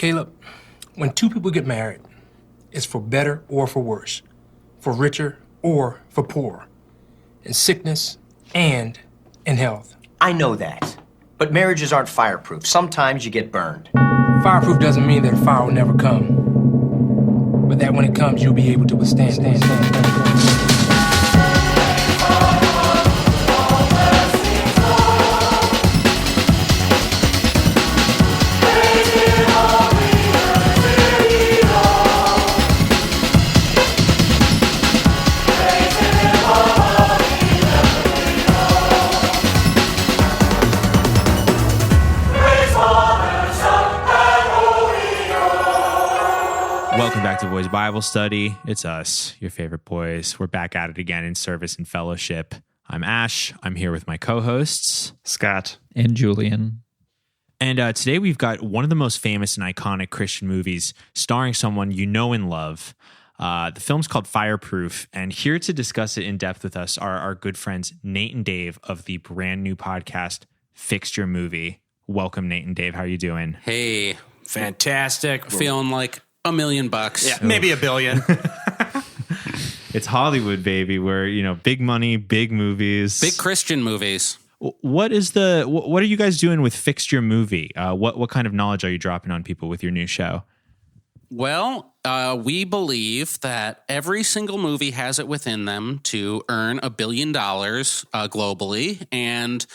Caleb, when two people get married, it's for better or for worse, for richer or for poorer, in sickness and in health. I know that, but marriages aren't fireproof. Sometimes you get burned. Fireproof doesn't mean that fire will never come, but that when it comes, you'll be able to withstand it. Welcome back to Boys Bible Study. It's us, your favorite boys. We're back at it again in service and fellowship. I'm Ash. I'm here with my co-hosts, Scott and Julian. And today we've got one of the most famous and iconic Christian movies starring someone you know and love. The film's called Fireproof, and here to discuss it in depth with us are our good friends Nate and Dave of the brand new podcast, Fixed Yer Movie. Welcome, Nate and Dave. How are you doing? Hey, fantastic. Feeling like $1 million. Yeah, maybe $1 billion. It's Hollywood, baby. Where, you know, big money, big movies, big Christian movies. What are you guys doing with Fixed Yer Movie? What kind of knowledge are you dropping on people with your new show? Well, we believe that every single movie has it within them to earn $1 billion globally, and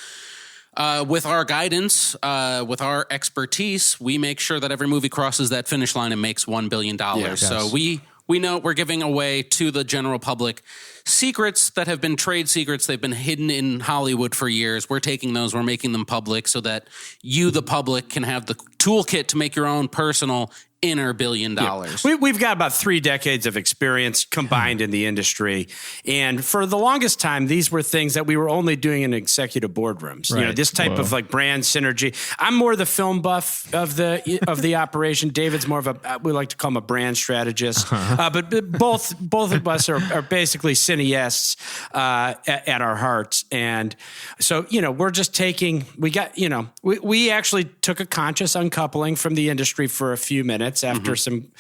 with our guidance, with our expertise, we make sure that every movie crosses that finish line and makes $1 billion. Yes. So we know we're giving away to the general public secrets that have been trade secrets. They've been hidden in Hollywood for years. We're taking those, we're making them public so that you, the public, can have the toolkit to make your own personal inner $1 billion. Yeah. We've got about 3 decades of experience combined in the industry. And for the longest time, these were things that we were only doing in executive boardrooms. Right. You know, this type of like brand synergy. I'm more the film buff of the operation. David's more of we like to call him a brand strategist. But both of us are basically cineasts at our hearts. And so, you know, we're just we actually took a conscious uncoupling from the industry for a few minutes after some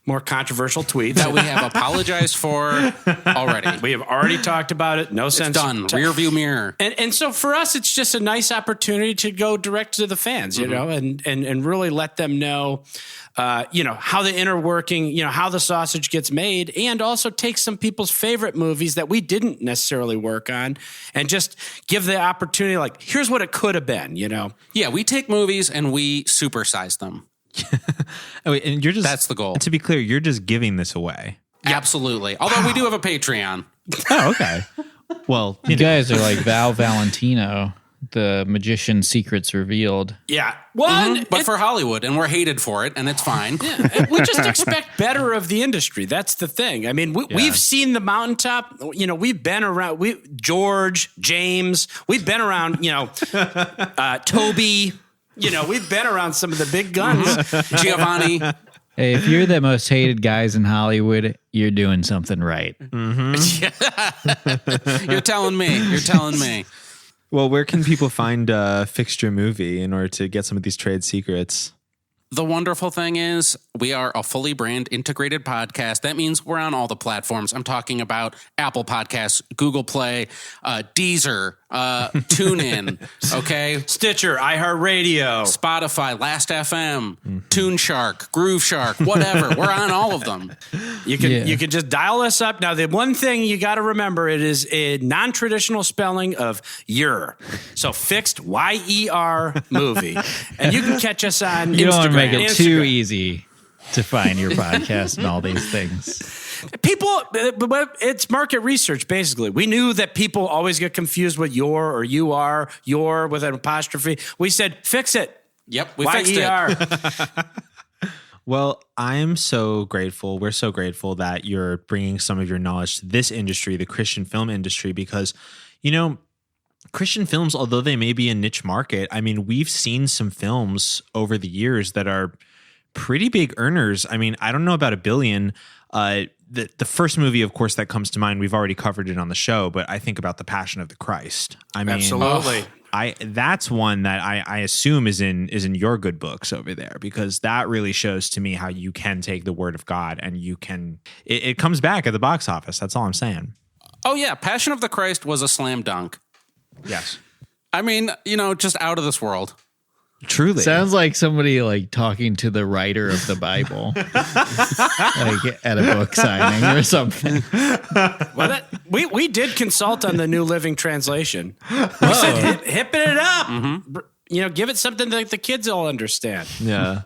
more controversial tweets that we have apologized for already. We have already talked about it. No sense. It's done. Rear view mirror. And so for us, it's just a nice opportunity to go direct to the fans, you know, and really let them know, you know, how the inner working, you know, how the sausage gets made, and also take some people's favorite movies that we didn't necessarily work on and just give the opportunity, like, here's what it could have been, you know? Yeah, we take movies and we supersize them. Oh, wait, and that's the goal. To be clear, you're just giving this away. Absolutely. Although we do have a Patreon. Oh, okay. Well, you guys are like Val Valentino, the magician's secrets revealed. Yeah. But for Hollywood, and we're hated for it, and it's fine. Yeah, we just expect better of the industry. That's the thing. I mean, we've seen the mountaintop. You know, we've been around. George, James. We've been around. You know, Toby. You know, we've been around some of the big guns. Giovanni. Hey, if you're the most hated guys in Hollywood, you're doing something right. You're telling me. Well, where can people find Fixed Yer Movie in order to get some of these trade secrets? The wonderful thing is we are a fully brand integrated podcast. That means we're on all the platforms. I'm talking about Apple Podcasts, Google Play, Deezer, TuneIn, okay? Stitcher, iHeartRadio, Spotify, Last.fm, TuneShark, GrooveShark, whatever. We're on all of them. You can just dial us up. Now, the one thing you got to remember, it is a non-traditional spelling of yer. So Fixed, Y-E-R, movie. And you can catch us on You Instagram. don't want to make it Instagram. too easy to find your podcast and all these things. People, it's market research, basically. We knew that people always get confused with your or you are, your with an apostrophe. We said, fix it. Yep, we fixed it. Well, I'm so grateful. We're so grateful that you're bringing some of your knowledge to this industry, the Christian film industry, because, you know, Christian films, although they may be a niche market, I mean, we've seen some films over the years that are pretty big earners. I mean, I don't know about $1 billion. The first movie, of course, that comes to mind, we've already covered it on the show, but I think about The Passion of the Christ. I mean, absolutely. that's one that I assume is in your good books over there, because that really shows to me how you can take the word of God and you can it comes back at the box office. That's all I'm saying. Oh yeah, Passion of the Christ was a slam dunk. Yes. I mean, just out of this world. Truly. Sounds like somebody like talking to the writer of the Bible, like at a book signing or something. Well, we did consult on the New Living Translation. We said, hipping it up. Mm-hmm. Give it something that the kids all understand. Yeah.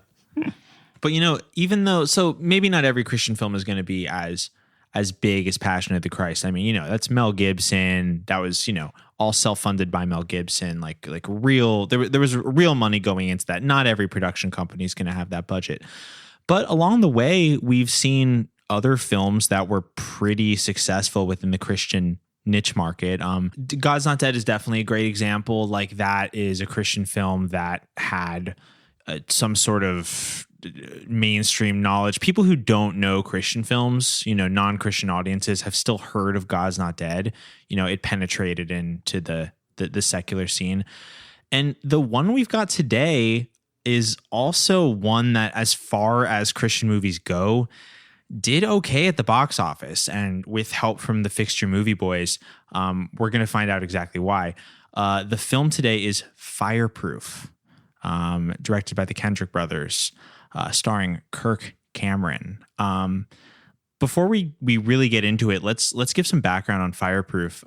But even though, so maybe not every Christian film is going to be as big as Passion of the Christ. I mean, that's Mel Gibson. That was, all self-funded by Mel Gibson, like real, there was real money going into that. Not every production company is going to have that budget. But along the way, we've seen other films that were pretty successful within the Christian niche market. God's Not Dead is definitely a great example. Like, that is a Christian film that had some sort of mainstream knowledge. People who don't know Christian films, non-Christian audiences have still heard of God's Not Dead. It penetrated into the secular scene. And the one we've got today is also one that, as far as Christian movies go, did okay at the box office. And with help from the Fixed Yer Movie boys, we're going to find out exactly why. The film today is Fireproof, directed by the Kendrick Brothers, starring Kirk Cameron. Before we really get into it, let's give some background on Fireproof.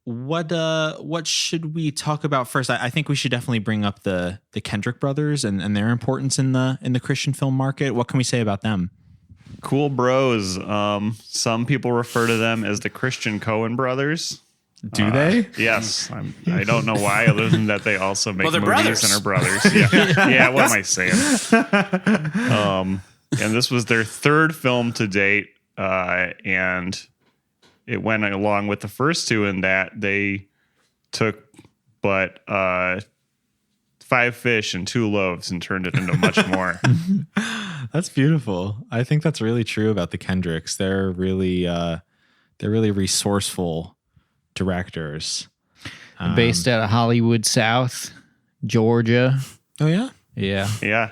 What should we talk about first? I think we should definitely bring up the Kendrick Brothers and their importance in the Christian film market. What can we say about them? Cool bros. Some people refer to them as the Christian Coen brothers. Do they? Yes. I don't know why, other than that they also make they're movies brothers. and are brothers. Yeah. Yeah, what am I saying? And this was their third film to date, and it went along with the first two in that they took but 5 fish and 2 loaves and turned it into much more. That's beautiful. I think that's really true about the Kendricks. They're really resourceful directors. Based out of Hollywood South, Georgia. Oh yeah? Yeah. Yeah.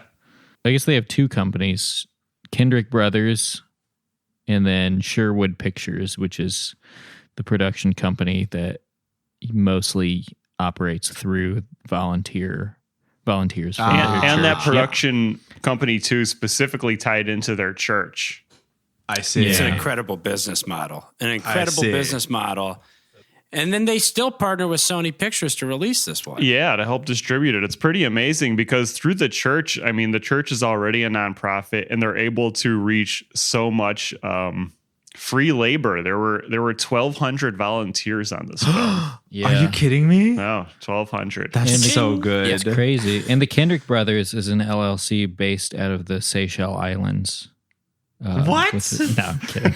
I guess they have 2 companies, Kendrick Brothers and then Sherwood Pictures, which is the production company that mostly operates through volunteers. And that production company too specifically tied into their church. I see. It's an incredible business model. And then they still partner with Sony Pictures to release this one. Yeah, to help distribute it. It's pretty amazing because through the church, I mean, the church is already a nonprofit and they're able to reach so much free labor. There were 1,200 volunteers on this film. Yeah. Are you kidding me? No, 1,200. That's so good. It's crazy. And the Kendrick Brothers is an LLC based out of the Seychelles Islands. What? No, I'm kidding.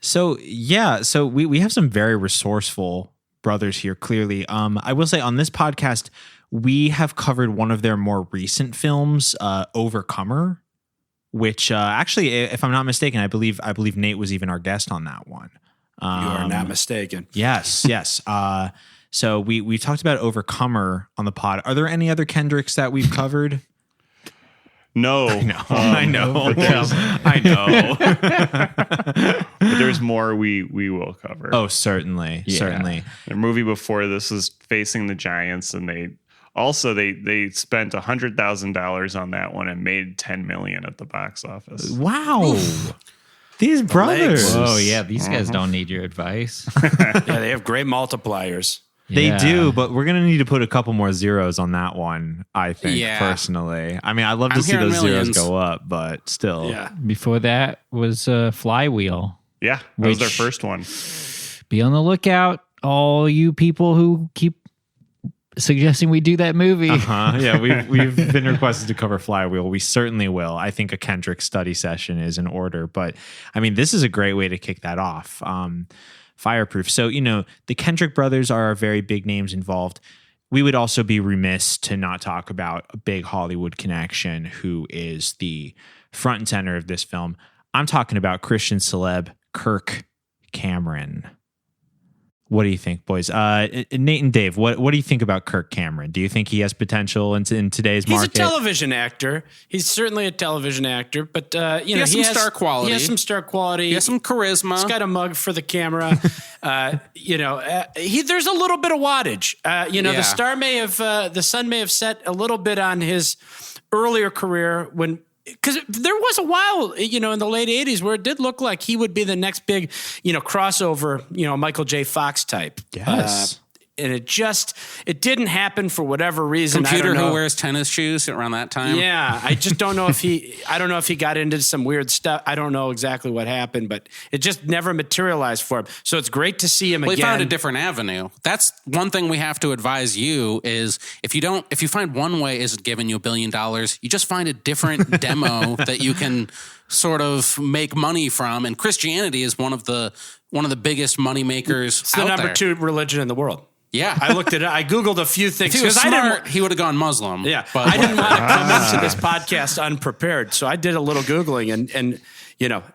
So we have some very resourceful brothers here, clearly. I will say on this podcast, we have covered one of their more recent films, Overcomer, which actually, if I'm not mistaken, I believe Nate was even our guest on that one. You are not mistaken. Yes. So we've talked about Overcomer on the pod. Are there any other Kendricks that we've covered? No. I know. But there's more we will cover. Oh, certainly. Yeah. Certainly. Their movie before this was Facing the Giants, and they spent $100,000 on that one and made $10 million at the box office. Wow. These brothers. Oh, yeah. These guys don't need your advice. Yeah, they have great multipliers. They Yeah. do, but we're going to need to put a couple more zeros on that one, I think, Yeah. personally. I mean, I'd love to I'm see hearing those millions. zeros go up, but still. Yeah. Before that was Flywheel. Yeah, that was their Which- first one. Be on the lookout, all you people who keep suggesting we do that movie. Yeah, we've been requested to cover Flywheel. We certainly will. I think a Kendrick study session is in order, but I mean, this is a great way to kick that off. Fireproof. So, the Kendrick brothers are very big names involved. We would also be remiss to not talk about a big Hollywood connection who is the front and center of this film. I'm talking about Christian celeb Kirk Cameron. What do you think, boys? Nate and Dave, what do you think about Kirk Cameron? Do you think he has potential in today's market? He's a television actor. He's certainly a television actor, but he has some star quality. He has some star quality. He has some charisma. He's got a mug for the camera. There's a little bit of wattage. The sun may have set a little bit on his earlier career because there was a while, in the late 80s where it did look like he would be the next big, crossover, Michael J. Fox type. Yes. And it didn't happen for whatever reason. Computer who wears tennis shoes around that time. Yeah. I just don't know if he got into some weird stuff. I don't know exactly what happened, but it just never materialized for him. So it's great to see him again. He found a different avenue. That's one thing we have to advise you is if you find one way isn't giving you $1 billion, you just find a different demo that you can sort of make money from. And Christianity is one of the biggest money makers It's the number 2 religion in the world. Yeah. I looked at it. I Googled a few things. If he was smart, he would have gone Muslim. Yeah. But I didn't want to come into this podcast unprepared. So I did a little Googling and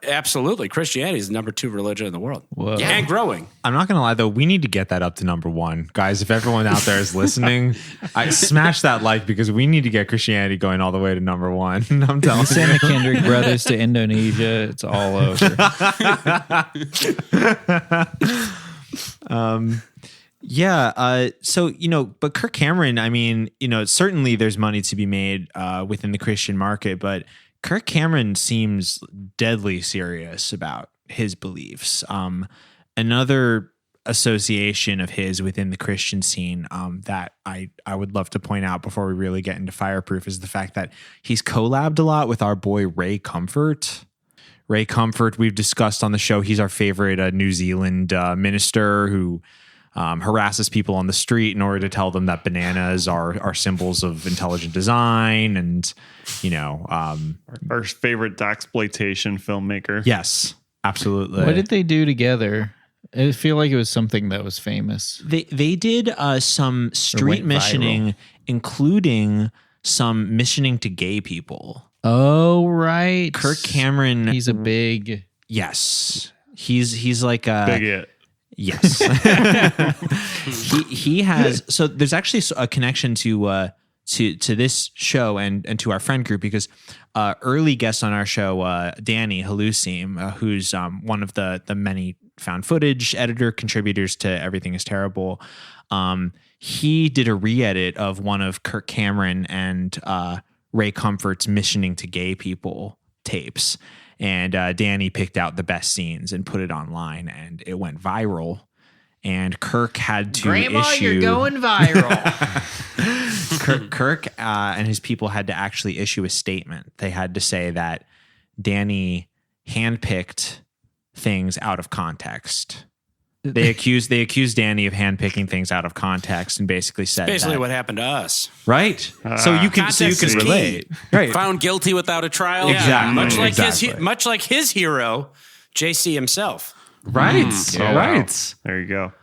absolutely Christianity is the number 2 religion in the world. Whoa. And growing. I'm not going to lie, though. We need to get that up to number 1. Guys, if everyone out there is listening, I smash that like because we need to get Christianity going all the way to number 1. I'm telling you. Send the Kendrick Brothers to Indonesia. It's all over. Yeah. But Kirk Cameron, I mean, certainly there's money to be made within the Christian market, but Kirk Cameron seems deadly serious about his beliefs. Another association of his within the Christian scene that I would love to point out before we really get into Fireproof is the fact that he's collabed a lot with our boy Ray Comfort. Ray Comfort, we've discussed on the show. He's our favorite New Zealand minister who harasses people on the street in order to tell them that bananas are symbols of intelligent design and, Our favorite doxploitation filmmaker. Yes, absolutely. What did they do together? I feel like it was something that was famous. They did some street went missioning, viral. including some missioning to gay people. Oh, right. Kirk Cameron. He's a big... Yes. He's like a... Bigot. Yes. he has, so there's actually a connection to this show and to our friend group because early guest on our show, Danny Halusim, who's one of the many found footage editor contributors to Everything is Terrible. He did a re-edit of one of Kirk Cameron and Ray Comfort's missioning to gay people tapes. And Danny picked out the best scenes and put it online, and it went viral. And Kirk had to Grandma, issue... you're going viral. Kirk and his people had to actually issue a statement. They had to say that Danny handpicked things out of context. They accused Danny of handpicking things out of context and basically said Basically that, what happened to us. right. So you can Context is key. relate. Right. found guilty without a trial. Exactly. Much like his hero, JC himself. Right. Oh, wow. Right. There you go.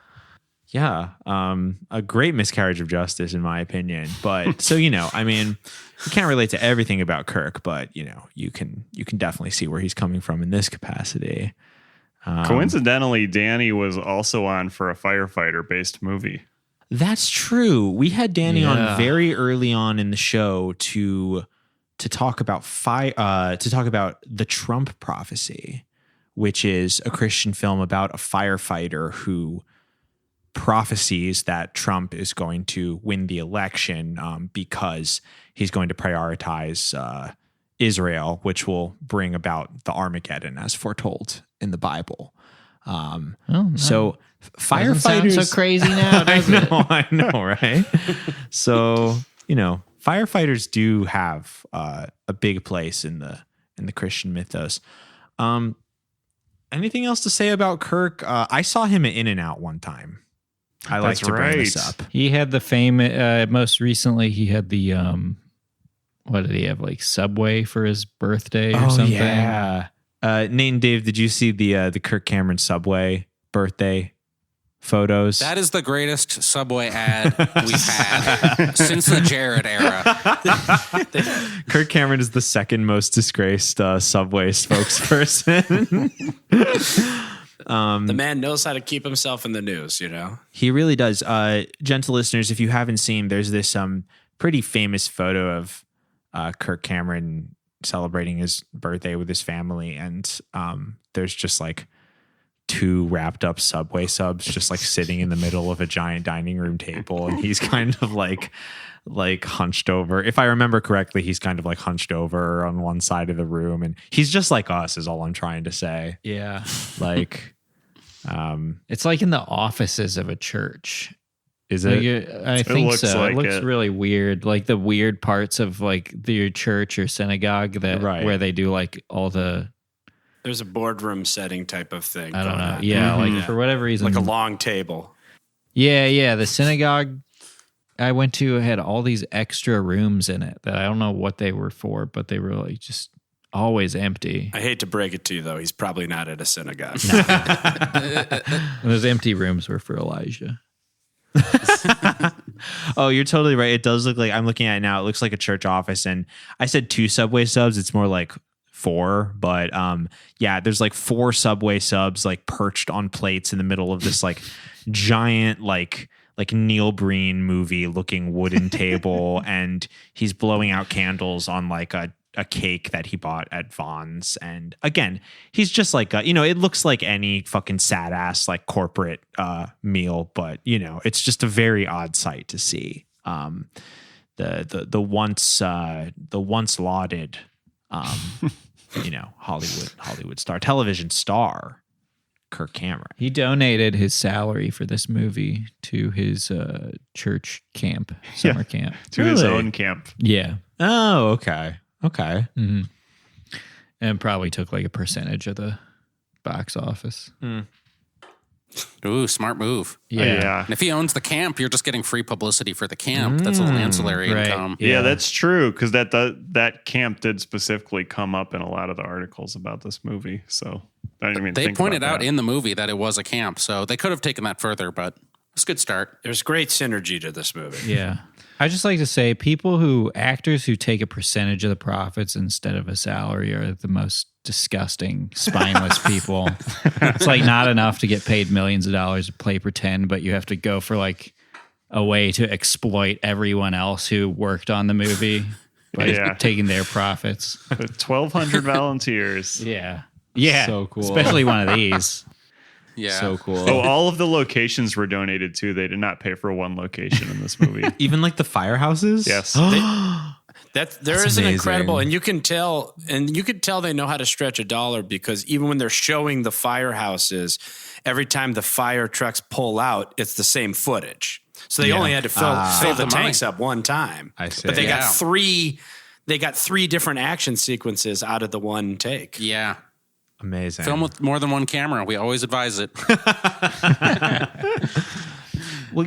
Yeah. A great miscarriage of justice in my opinion. But so, I mean, you can't relate to everything about Kirk, but you can definitely see where he's coming from in this capacity. Coincidentally, Danny was also on for a firefighter-based movie. That's true. We had Danny on Yeah. very early on in the show to talk about the Trump Prophecy, which is a Christian film about a firefighter who prophesies that Trump is going to win the election because he's going to prioritize Israel, which will bring about the Armageddon as foretold in the Bible. So Doesn't sound firefighters, so crazy now, does it? I know, right? So, firefighters do have a big place in the Christian mythos. Anything else to say about Kirk? I saw him at In-N-Out one time. I like That's to bring this right. up. He had the famous, most recently, he had the, what did he have, like Subway for his birthday or something? Yeah. Nate and Dave, did you see the Kirk Cameron Subway birthday photos? That is the greatest Subway ad we've had since the Jared era. Kirk Cameron is the second most disgraced Subway spokesperson. The man knows how to keep himself in the news, you know? He really does. Gentle listeners, if you haven't seen, there's this pretty famous photo of Kirk Cameron celebrating his birthday with his family, and there's just like 2 wrapped up Subway subs just like sitting in the middle of a giant dining room table, and he's kind of like hunched over. If I remember correctly, he's kind of like hunched over on one side of the room, and he's just like us is all I'm trying to say. Yeah. Like It's like in the offices of a church. is it? I think looks so. like It looks it. really weird. Like the weird parts of like your church or synagogue that Right. where they do like all the, There's a boardroom setting type of thing. I don't going know. on. Yeah. Like Yeah. for whatever reason. Like a long table. Yeah. The synagogue I went to had all these extra rooms in it that I don't know what they were for, but they were like just always empty. I hate to break it to you, though. He's probably not at a synagogue. And those empty rooms were for Elijah. Oh, you're totally right. It does look like, I'm looking at it now, it looks like a church office, and I said 2 Subway subs. It's more like 4, but yeah, there's like 4 Subway subs like perched on plates in the middle of this like giant like Neil Breen movie looking wooden table, and he's blowing out candles on like a cake that he bought at Vaughn's. And again, he's just like it looks like any fucking sad ass like corporate meal, but it's just a very odd sight to see. The once lauded Hollywood star, television star Kirk Cameron. He donated his salary for this movie to his church camp, summer camp. To his Really? own camp. Yeah. Oh, okay. And probably took like a percentage of the box office. Ooh, smart move. Yeah. And if he owns the camp, you're just getting free publicity for the camp. That's a little ancillary right. income. Yeah, that's true, because that camp did specifically come up in a lot of the articles about this movie. So I didn't even They think pointed about out that. in the movie that it was a camp, so they could have taken that further, but it's a good start. There's great synergy to this movie. Yeah. I just like to say actors who take a percentage of the profits instead of a salary are the most disgusting, spineless people. It's like not enough to get paid millions of dollars to play pretend, but you have to go for like a way to exploit everyone else who worked on the movie by taking their profits. With 1,200 volunteers. Yeah. Yeah. So cool. Especially one of these. Yeah. So cool. Oh, all of the locations were donated too. They did not pay for one location in this movie. Even like the firehouses? Yes. There is an amazing. incredible, and you can tell they know how to stretch a dollar, because even when they're showing the firehouses, every time the fire trucks pull out, it's the same footage. So they only had to fill Save the the tanks up one time. I see. But they Yeah. got three different action sequences out of the one take. Yeah. Amazing. Film with more than one camera. We always advise it. Well,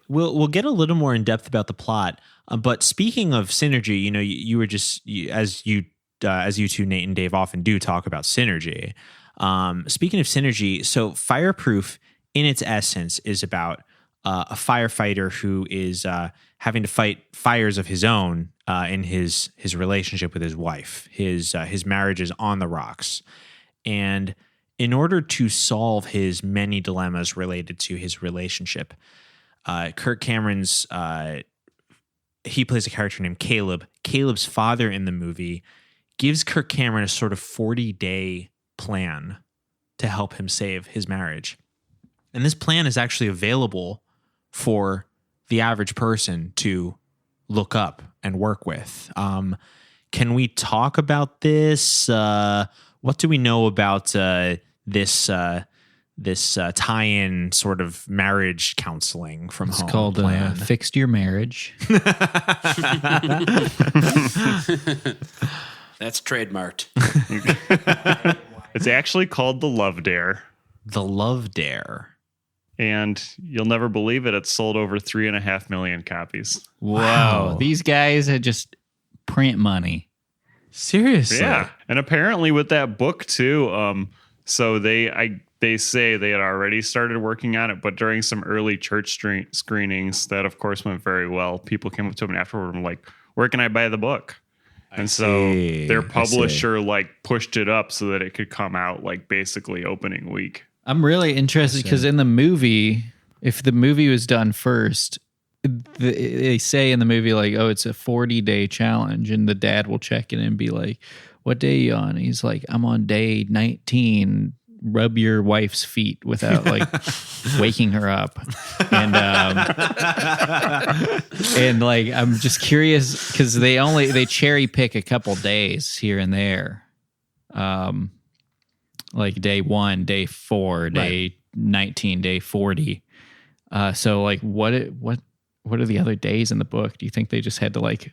we'll get a little more in depth about the plot. But speaking of synergy, you were just as you two, Nate and Dave, often do talk about synergy. Speaking of synergy, so Fireproof, in its essence, is about a firefighter who is having to fight fires of his own in his relationship with his wife. His marriage is on the rocks, and in order to solve his many dilemmas related to his relationship, Kirk Cameron's he plays a character named Caleb. Caleb's father in the movie gives Kirk Cameron a sort of 40-day plan to help him save his marriage. And this plan is actually available for the average person to look up and work with. Can we talk about this? What do we know about this tie-in sort of marriage counseling from It's home called plan? Fixed Yer Marriage. That's trademarked. It's actually called The Love Dare. The Love Dare. And you'll never believe it. It's sold over 3.5 million copies. Wow. These guys had just print money. Seriously? Yeah. And apparently with that book too, so they say they had already started working on it, but during some early church screenings that of course went very well, people came up to them afterward and were like, where can I buy the book? And so their publisher like pushed it up so that it could come out like basically opening week. I'm really interested because in the movie, if the movie was done first, they say in the movie, like, oh, it's a 40-day challenge. And the dad will check in and be like, what day are you on? And he's like, I'm on day 19. Rub your wife's feet without like waking her up. And and like, I'm just curious because they cherry pick a couple days here and there. Like day 1, day 4, day 19, day 40. So like what are the other days in the book? Do you think they just had to like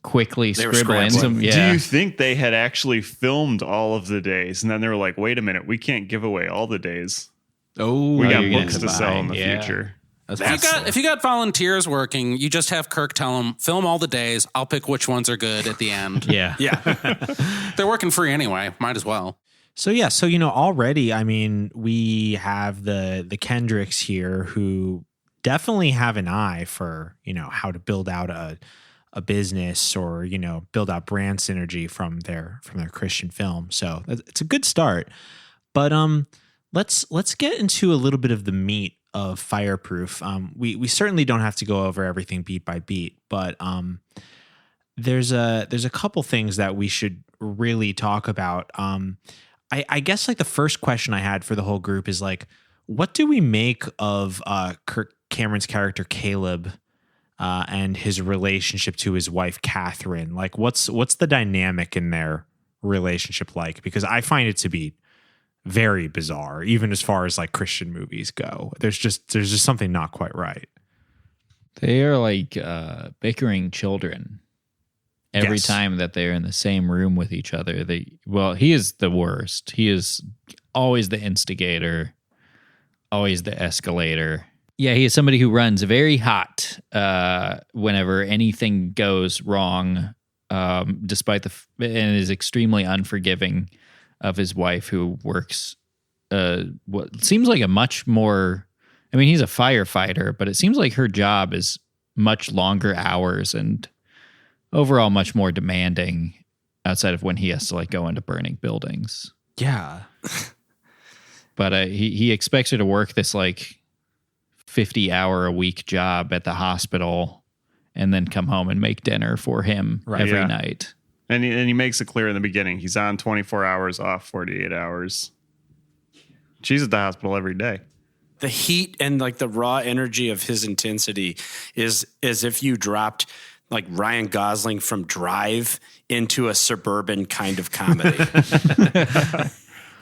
quickly scribble in some? Yeah. Do you think they had actually filmed all of the days and then they were like, wait a minute, we can't give away all the days. We got books to sell in the future. If you got volunteers working, you just have Kirk tell them, film all the days. I'll pick which ones are good at the end. Yeah. They're working free anyway. Might as well. So yeah, so already, I mean, we have the Kendricks here who definitely have an eye for, how to build out a business or, build out brand synergy from their Christian film. So it's a good start. But let's get into a little bit of the meat of Fireproof. We certainly don't have to go over everything beat by beat, but there's a couple things that we should really talk about. I guess like the first question I had for the whole group is like, what do we make of Kirk Cameron's character Caleb and his relationship to his wife Catherine? Like, what's the dynamic in their relationship like? Because I find it to be very bizarre, even as far as like Christian movies go. There's just something not quite right. They are like bickering children. Every time that they're in the same room with each other, he is the worst. He is always the instigator, always the escalator. Yeah, he is somebody who runs very hot whenever anything goes wrong, despite and is extremely unforgiving of his wife, who works what seems like a much more. I mean, he's a firefighter, but it seems like her job is much longer hours and overall much more demanding outside of when he has to like go into burning buildings. Yeah. But he expects her to work this like 50-hour-a-week job at the hospital and then come home and make dinner for him every night. And he makes it clear in the beginning, he's on 24 hours, off 48 hours. She's at the hospital every day. The heat and like the raw energy of his intensity is as if you dropped like Ryan Gosling from Drive into a suburban kind of comedy.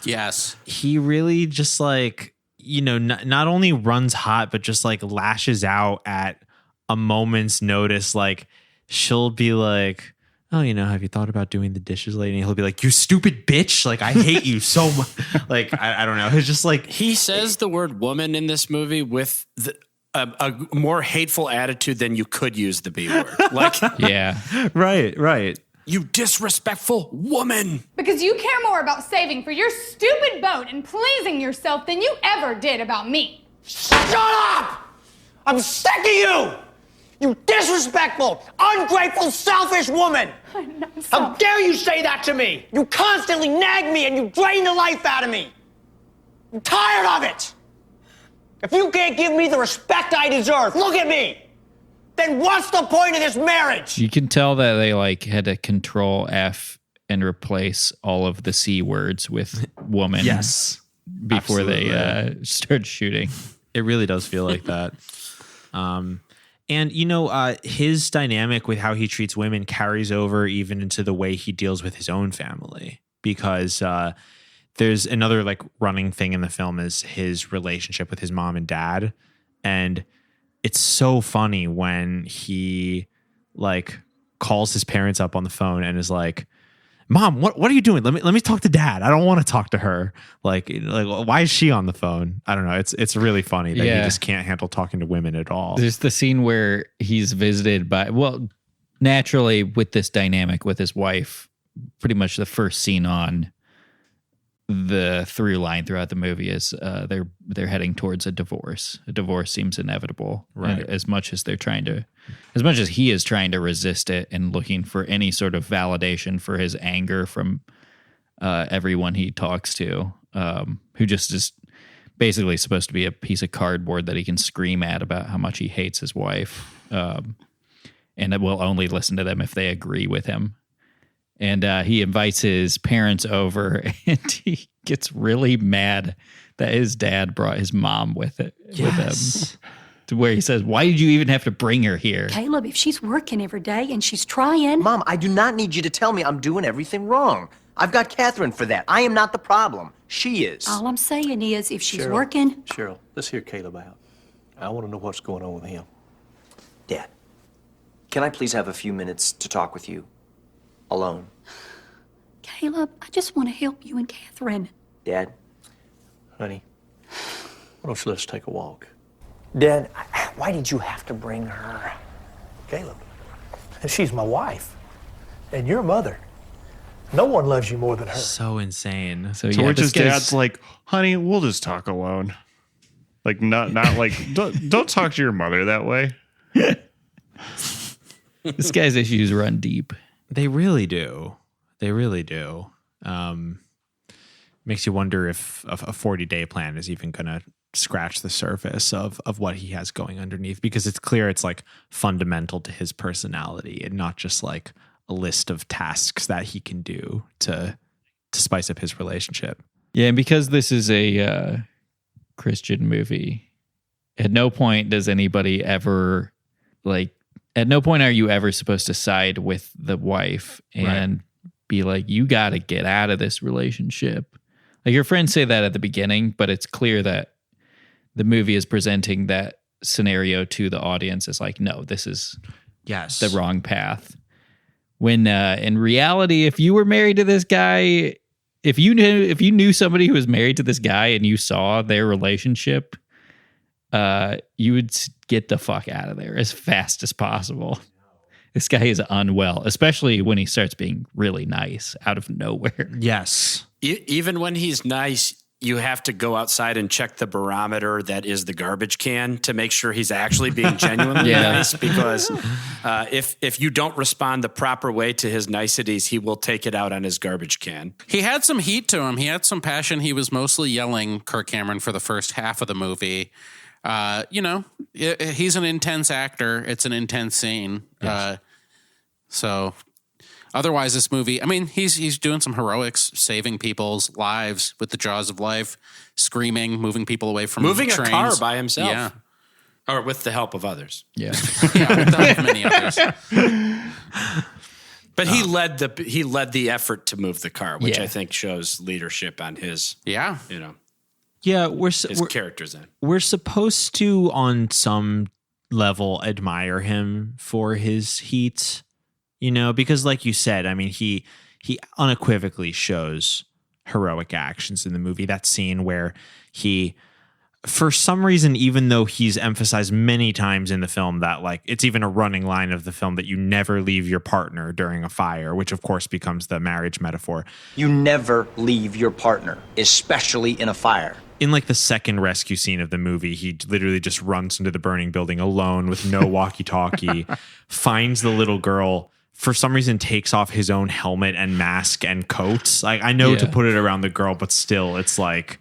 Yes. He really just like, not only runs hot, but just like lashes out at a moment's notice. Like she'll be like, oh, have you thought about doing the dishes lately? And he'll be like, you stupid bitch. Like, I hate you so much. Like, I don't know. It's just like. He says the word woman in this movie with a more hateful attitude than you could use the B word. Like, yeah. Right. You disrespectful woman. Because you care more about saving for your stupid boat and pleasing yourself than you ever did about me. Shut up! I'm sick of you! You disrespectful, ungrateful, selfish woman! How dare you say that to me? You constantly nag me and you drain the life out of me. I'm tired of it. If you can't give me the respect I deserve, look at me. Then what's the point of this marriage? You can tell that they like had to Control F and replace all of the C words with woman. Yes. Before they start shooting. It really does feel like that. And, his dynamic with how he treats women carries over even into the way he deals with his own family, because there's another like running thing in the film is his relationship with his mom and dad. And it's so funny when he like calls his parents up on the phone and is like, Mom, what are you doing? Let me talk to Dad. I don't want to talk to her. Like why is she on the phone? I don't know. It's really funny that he just can't handle talking to women at all. There's the scene where he's visited by, naturally with this dynamic with his wife, pretty much the first scene on the through line throughout the movie is they're heading towards a divorce. A divorce seems inevitable, right? And as much as he is trying to resist it and looking for any sort of validation for his anger from everyone he talks to, who just is basically supposed to be a piece of cardboard that he can scream at about how much he hates his wife. And it will only listen to them if they agree with him. And he invites his parents over, and he gets really mad that his dad brought his mom with him. To where he says, why did you even have to bring her here? Caleb, if she's working every day and she's trying... Mom, I do not need you to tell me I'm doing everything wrong. I've got Catherine for that. I am not the problem. She is. All I'm saying is, if she's working... Cheryl, let's hear Caleb out. I want to know what's going on with him. Dad, can I please have a few minutes to talk with you? Alone. Caleb, I just want to help you and Catherine. Dad? Honey, why don't you let's take a walk? Dad, why did you have to bring her? Caleb, she's my wife, and your mother. No one loves you more than her. So insane. So So yeah, which this is guy's- dad's like, honey, we'll just talk alone. Like not like don't talk to your mother that way. This guy's issues run deep. They really do. They really do. Makes you wonder if a 40-day plan is even going to scratch the surface of what he has going underneath, because it's clear it's like fundamental to his personality and not just like a list of tasks that he can do to spice up his relationship. Yeah, and because this is a Christian movie, at no point does anybody ever at no point are you ever supposed to side with the wife and be like, you got to get out of this relationship. Like, your friends say that at the beginning, but it's clear that the movie is presenting that scenario to the audience as like, no, this is the wrong path. When in reality, if you were married to this guy, if you knew somebody who was married to this guy and you saw their relationship, you would get the fuck out of there as fast as possible. This guy is unwell, especially when he starts being really nice out of nowhere. Yes. Even when he's nice, you have to go outside and check the barometer that is the garbage can to make sure he's actually being genuinely nice, because if you don't respond the proper way to his niceties, he will take it out on his garbage can. He had some heat to him. He had some passion. He was mostly yelling, Kirk Cameron, for the first half of the movie. He's an intense actor. It's an intense scene. Yes. So otherwise, this movie, I mean, he's doing some heroics, saving people's lives with the jaws of life, screaming, moving people away from Moving trains. a car by himself. Yeah. Or with the help of others. Yeah. Yeah, with the help of many others. But he led the effort to move the car, which I think shows leadership on his, Yeah. Yeah, his character's end. we're supposed to, on some level, admire him for his heat, because like you said, I mean, he unequivocally shows heroic actions in the movie. That scene where he, for some reason, even though he's emphasized many times in the film that like it's even a running line of the film that you never leave your partner during a fire, which of course becomes the marriage metaphor. You never leave your partner, especially in a fire. In like the second rescue scene of the movie, he literally just runs into the burning building alone with no walkie-talkie, finds the little girl, for some reason takes off his own helmet and mask and coats. Like, I know to put it around the girl, but still it's like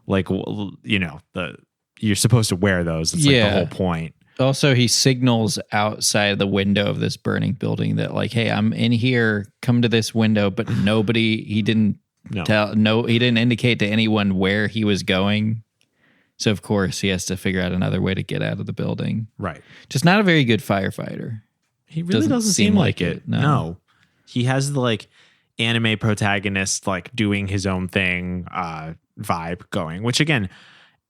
you're supposed to wear those. It's like the whole point. Also, he signals outside the window of this burning building that like, hey, I'm in here, come to this window, but he didn't indicate to anyone where he was going. So of course he has to figure out another way to get out of the building. Right. Just not a very good firefighter. He really doesn't seem like it. No. He has the like anime protagonist like doing his own thing vibe going, which again,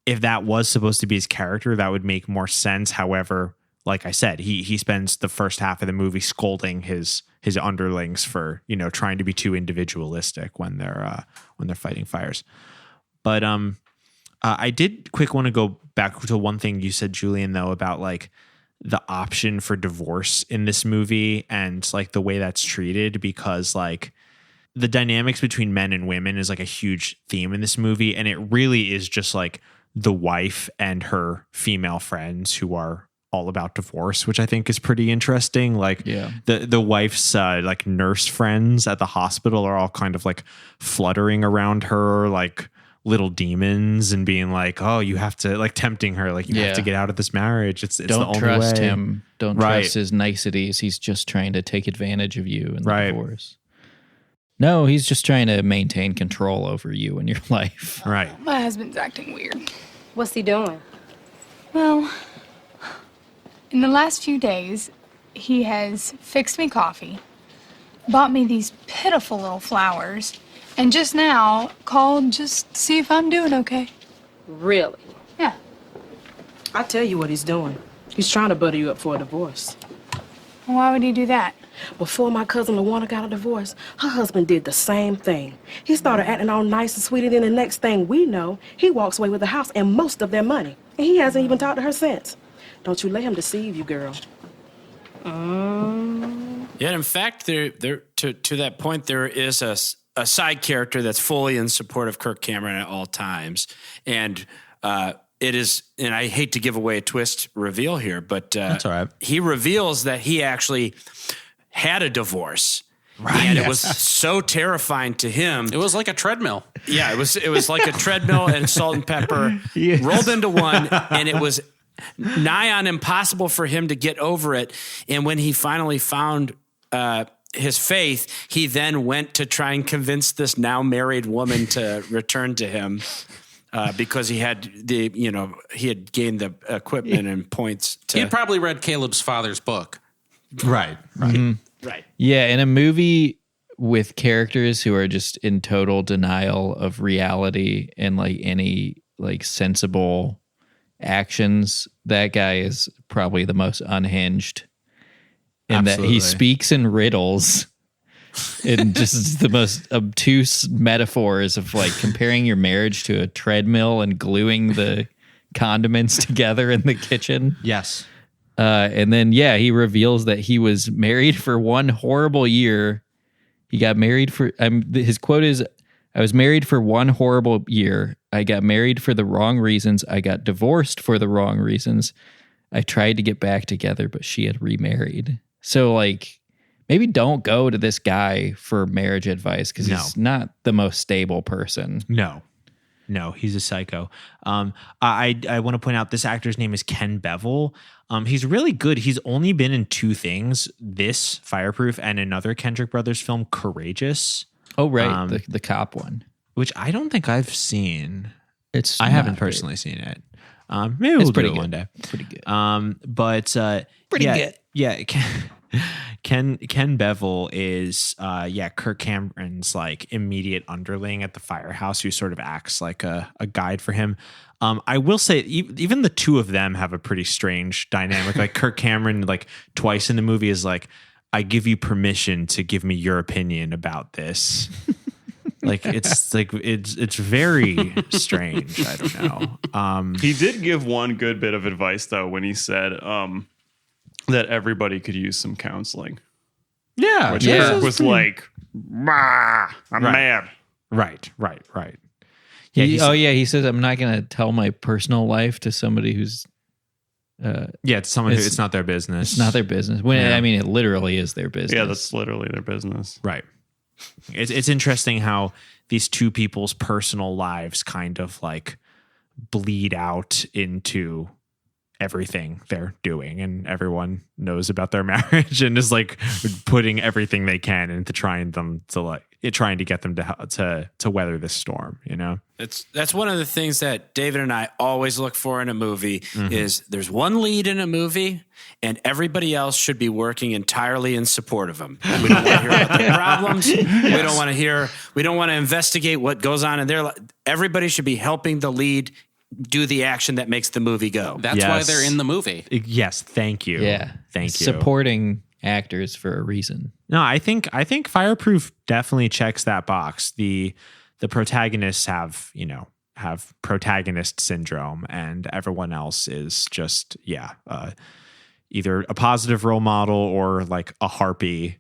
if that was supposed to be his character, that would make more sense. However, like I said, he spends the first half of the movie scolding his underlings for, trying to be too individualistic when they're fighting fires. But I did want to go back to one thing you said, Julian, though, about like the option for divorce in this movie and like the way that's treated, because like the dynamics between men and women is like a huge theme in this movie. And it really is just like the wife and her female friends who are all about divorce, which I think is pretty interesting. Like the wife's like nurse friends at the hospital are all kind of like fluttering around her, like little demons and being like, oh, you have to, like, tempting her, like, you have to get out of this marriage. It's the Don't only trust way. him. Don't trust his niceties. He's just trying to take advantage of you in the divorce. No, he's just trying to maintain control over you and your life. Right. My husband's acting weird. What's he doing? Well, in the last few days, he has fixed me coffee, bought me these pitiful little flowers, and just now called just to see if I'm doing okay. Really? Yeah. I tell you what he's doing. He's trying to butter you up for a divorce. Why would he do that? Before my cousin LaWanda got a divorce, her husband did the same thing. He started acting all nice and sweet, and then the next thing we know, he walks away with the house and most of their money. And he hasn't even talked to her since. Don't you let him deceive you, girl. Yeah, in fact, to that point, there is a side character that's fully in support of Kirk Cameron at all times. And it is, and I hate to give away a twist reveal here, but that's all right. He reveals that he actually had a divorce. Right. And it was so terrifying to him. It was like a treadmill. Yeah, it was like a treadmill and salt and pepper rolled into one, and it was nigh on impossible for him to get over it. And when he finally found his faith, he then went to try and convince this now married woman to return to him because he had he had gained the equipment and points. He had probably read Caleb's father's book. Right. Right. Yeah, in a movie with characters who are just in total denial of reality and like any like sensible actions, that guy is probably the most unhinged. In that he speaks in riddles and just the most obtuse metaphors of like comparing your marriage to a treadmill and gluing the condiments together in the kitchen. Yes. And then, he reveals that he was married for one horrible year. He got married for, his quote is, I was married for one horrible year. I got married for the wrong reasons. I got divorced for the wrong reasons. I tried to get back together, but she had remarried. So, like, maybe don't go to this guy for marriage advice because he's not the most stable person. No, he's a psycho. I want to point out this actor's name is Ken Bevel. He's really good. He's only been in two things: this Fireproof and another Kendrick Brothers film, Courageous. Oh, right, the cop one, which I don't think I've seen. I haven't personally seen it. Maybe we'll do it one day. Pretty good. Pretty good. Yeah. Ken Bevel is Kirk Cameron's like immediate underling at the firehouse who sort of acts like a guide for him. I will say even the two of them have a pretty strange dynamic. Like Kirk Cameron, like twice in the movie is like, I give you permission to give me your opinion about this. It's very strange. I don't know. He did give one good bit of advice though when he said that everybody could use some counseling. Yeah, which was like, I'm mad. Right. Yeah, he says I'm not going to tell my personal life to somebody who's. It's someone who it's not their business. It's not their business. I mean, it literally is their business. Yeah, that's literally their business. Right. It's interesting how these two people's personal lives kind of like bleed out into everything they're doing, and everyone knows about their marriage and is like putting everything they can into trying to get them to weather this storm. You know, that's one of the things that David and I always look for in a movie is there's one lead in a movie and everybody else should be working entirely in support of them. We don't want to hear about their problems. We don't want to investigate what goes on in their life. Everybody should be helping the lead do the action that makes the movie go. That's why they're in the movie. Yes, thank you. Yeah, thank you. Supporting actors for a reason. No, I think Fireproof definitely checks that box. The protagonists have protagonist syndrome, and everyone else is just either a positive role model or like a harpy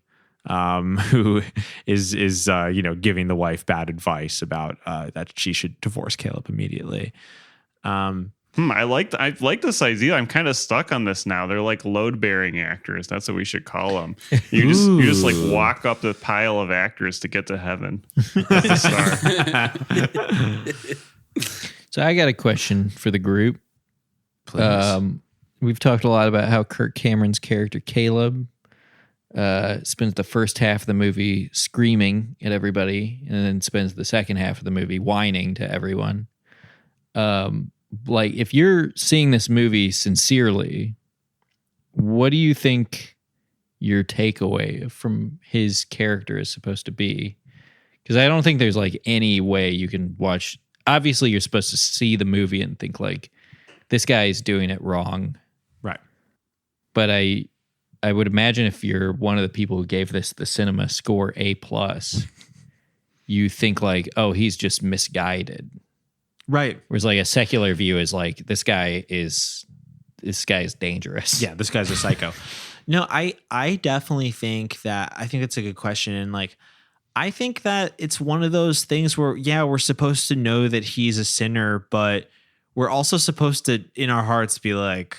who is giving the wife bad advice about that she should divorce Caleb immediately. I like this idea. I'm kind of stuck on this now. They're like load bearing actors. That's what we should call them. You just like walk up the pile of actors to get to heaven. That's the star. So I got a question for the group. Please. We've talked a lot about how Kirk Cameron's character Caleb spends the first half of the movie screaming at everybody, and then spends the second half of the movie whining to everyone. Like, if you're seeing this movie sincerely, what do you think your takeaway from his character is supposed to be? Because I don't think there's like any way you can watch. Obviously, you're supposed to see the movie and think like, this guy is doing it wrong. Right. But I would imagine if you're one of the people who gave this the cinema score A+, you think like, oh, he's just misguided. Right. Whereas like a secular view is like, this guy is dangerous. Yeah, this guy's a psycho. No, I definitely think that's a good question. And like, I think that it's one of those things where, yeah, we're supposed to know that he's a sinner, but we're also supposed to, in our hearts, be like,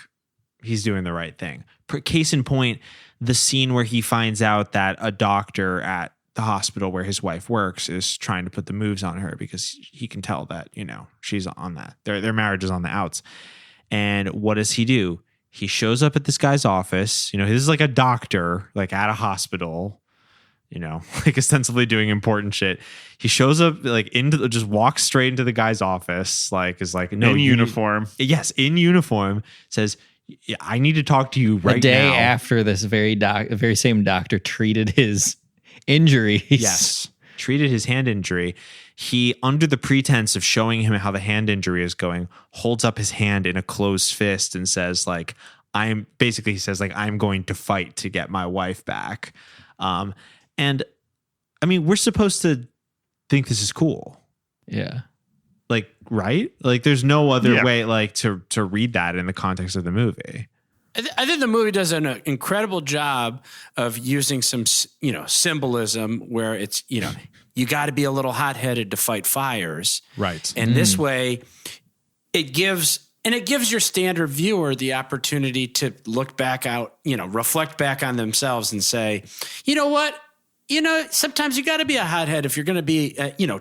he's doing the right thing. Case in point, the scene where he finds out that a doctor at the hospital where his wife works is trying to put the moves on her because he can tell that, she's on that. Their marriage is on the outs. And what does he do? He shows up at this guy's office. This is like a doctor, like at a hospital, like ostensibly doing important shit. He shows up like just walks straight into the guy's office, like is like, no, in uniform. Yes, in uniform. Says, yeah, I need to talk to you right now. A day after this very same doctor treated his injuries. Yes, treated his hand injury. He, under the pretense of showing him how the hand injury is going, holds up his hand in a closed fist and says, like, I'm going to fight to get my wife back. And I mean, we're supposed to think this is cool. Yeah. Like, right? Like, there's no other way, like, to read that in the context of the movie. I think the movie does an incredible job of using some, symbolism where it's, you got to be a little hot-headed to fight fires. Right. And this way, it gives your standard viewer the opportunity to look back out, reflect back on themselves and say, you know what? Sometimes you got to be a hothead if you're going to be,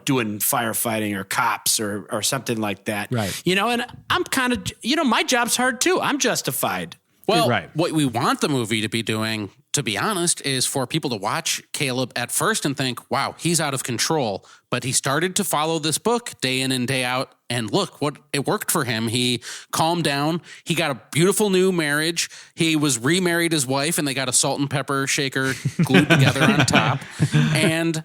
doing firefighting or cops or something like that. Right. And I'm kind of, my job's hard too. I'm justified. Well, right. What we want the movie to be doing, to be honest, is for people to watch Caleb at first and think, wow, he's out of control. But he started to follow this book day in and day out. And look, it worked for him. He calmed down. He got a beautiful new marriage. He was remarried his wife, and they got a salt and pepper shaker glued together on top. And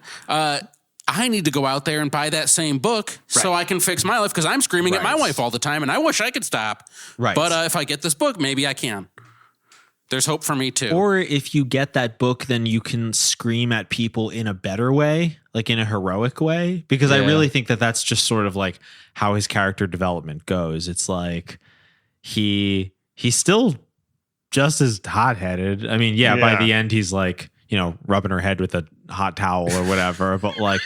I need to go out there and buy that same book so I can fix my life because I'm screaming at my wife all the time, and I wish I could stop. Right. But if I get this book, maybe I can. There's hope for me too. Or if you get that book, then you can scream at people in a better way, like in a heroic way. Because I really think that that's just sort of like how his character development goes. It's like he's still just as hot-headed. I mean, by the end, he's like, rubbing her head with a hot towel or whatever. But like,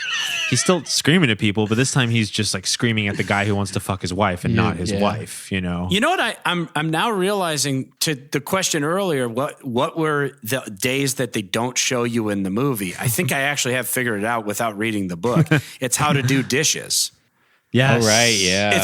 he's still screaming at people. But this time he's just like screaming at the guy who wants to fuck his wife and not his wife, You know what? I'm now realizing, to the question earlier, what were the days that they don't show you in the movie? I think I actually have figured it out without reading the book. It's how to do dishes. Yes. Oh, right. Yeah.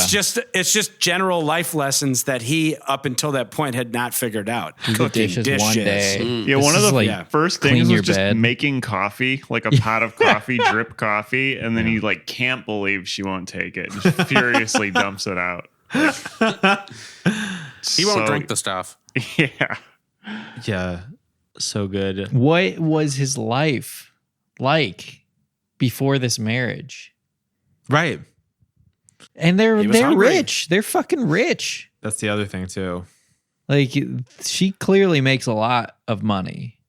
It's just general life lessons that he, up until that point, had not figured out. Cooking dishes. One day. Yeah, one of the first things was just bed. making coffee, like a pot of coffee, drip coffee, and then he like can't believe she won't take it. Just furiously dumps it out. He won't drink the stuff. Yeah. Yeah. So good. What was his life like before this marriage? Right. And they're hungry. rich. They're fucking rich. That's the other thing too. Like, she clearly makes a lot of money.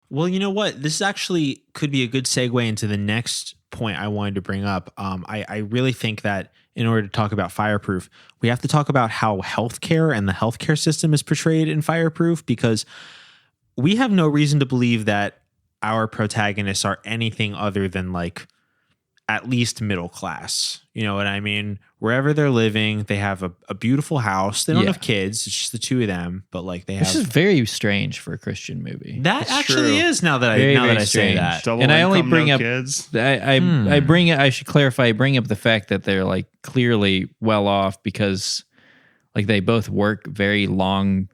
Well, you know what? This actually could be a good segue into the next point I wanted to bring up. I really think that in order to talk about Fireproof, we have to talk about how healthcare and the healthcare system is portrayed in Fireproof, because we have no reason to believe that our protagonists are anything other than like at least middle class. You know what I mean? Wherever they're living, they have a beautiful house. They don't have kids. It's just the two of them, but like they have. This is very strange for a Christian movie. That actually is now that I say that. Double and I only income, bring no up kids. I bring it. I should clarify. I bring up the fact that they're like clearly well off because like they both work very long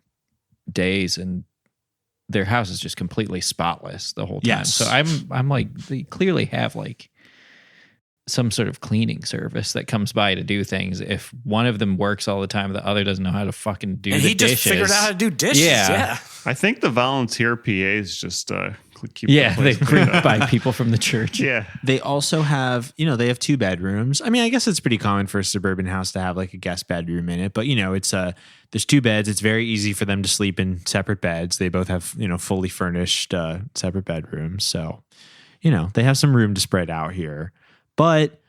days and their house is just completely spotless the whole time. Yes. So I'm like they clearly have like some sort of cleaning service that comes by to do things. If one of them works all the time, the other doesn't know how to fucking do And the he just dishes. figured out how to do dishes. Yeah. I think the volunteer PAs just keep Yeah, the they place bring cleaned up. by people from the church. Yeah. They also have, they have 2 bedrooms. I mean, I guess it's pretty common for a suburban house to have like a guest bedroom in it, but it's there's 2 beds. It's very easy for them to sleep in separate beds. They both have, fully furnished separate bedrooms. So, they have some room to spread out here. But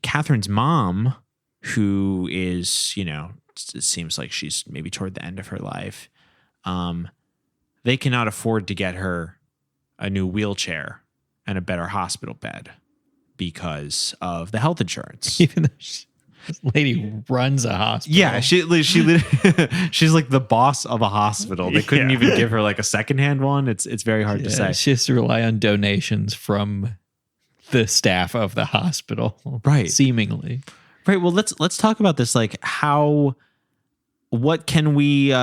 Catherine's mom, who is, it seems like she's maybe toward the end of her life, they cannot afford to get her a new wheelchair and a better hospital bed because of the health insurance. Even though this lady runs a hospital. Yeah, she literally, she's like the boss of a hospital. They couldn't even give her like a secondhand one. It's very hard to say. She has to rely on donations from the staff of the hospital. Right. Seemingly. Right. Well, let's talk about this. Like what can we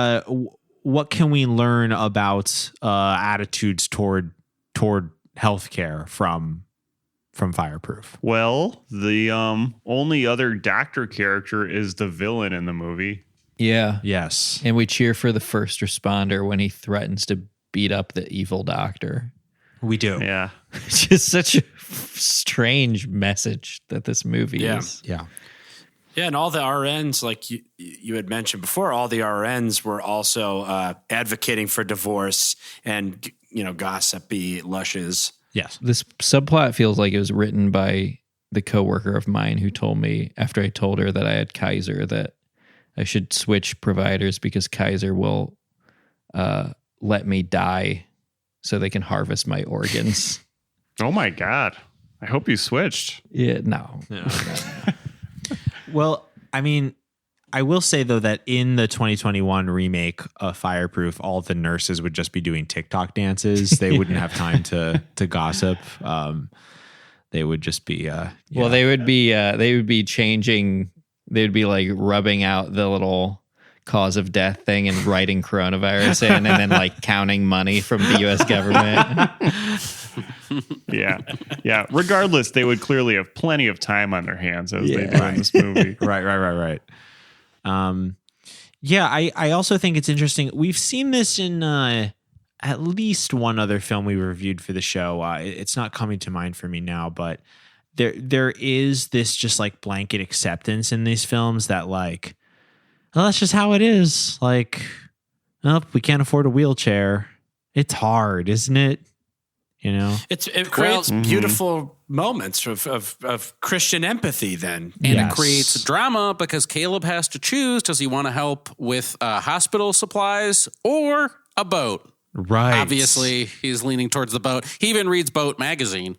learn about attitudes toward healthcare from Fireproof? Well, the only other doctor character is the villain in the movie. Yeah. Yes. And we cheer for the first responder when he threatens to beat up the evil doctor. We do. Yeah. It's just such a strange message that this movie is. Yeah. Yeah, and all the RNs, like you had mentioned before, all the RNs were also advocating for divorce and, gossipy lushes. Yes. This subplot feels like it was written by the coworker of mine who told me after I told her that I had Kaiser that I should switch providers because Kaiser will let me die so they can harvest my organs. Oh my God. I hope you switched. Yeah, no. Well, I mean, I will say though that in the 2021 remake of Fireproof, all the nurses would just be doing TikTok dances. They wouldn't have time to gossip. They would just be well, they would be changing. They would be like rubbing out the little cause of death thing and writing coronavirus in, and then like counting money from the U.S. government. Yeah. Regardless, they would clearly have plenty of time on their hands as they do in this movie. Right. Yeah, I also think it's interesting. We've seen this in at least one other film we reviewed for the show. It's not coming to mind for me now, but there is this just like blanket acceptance in these films that like, well, that's just how it is. Like, oh, we can't afford a wheelchair. It's hard, isn't it? It creates beautiful moments of Christian empathy then. And it creates drama because Caleb has to choose. Does he want to help with hospital supplies or a boat? Right. Obviously, he's leaning towards the boat. He even reads Boat magazine.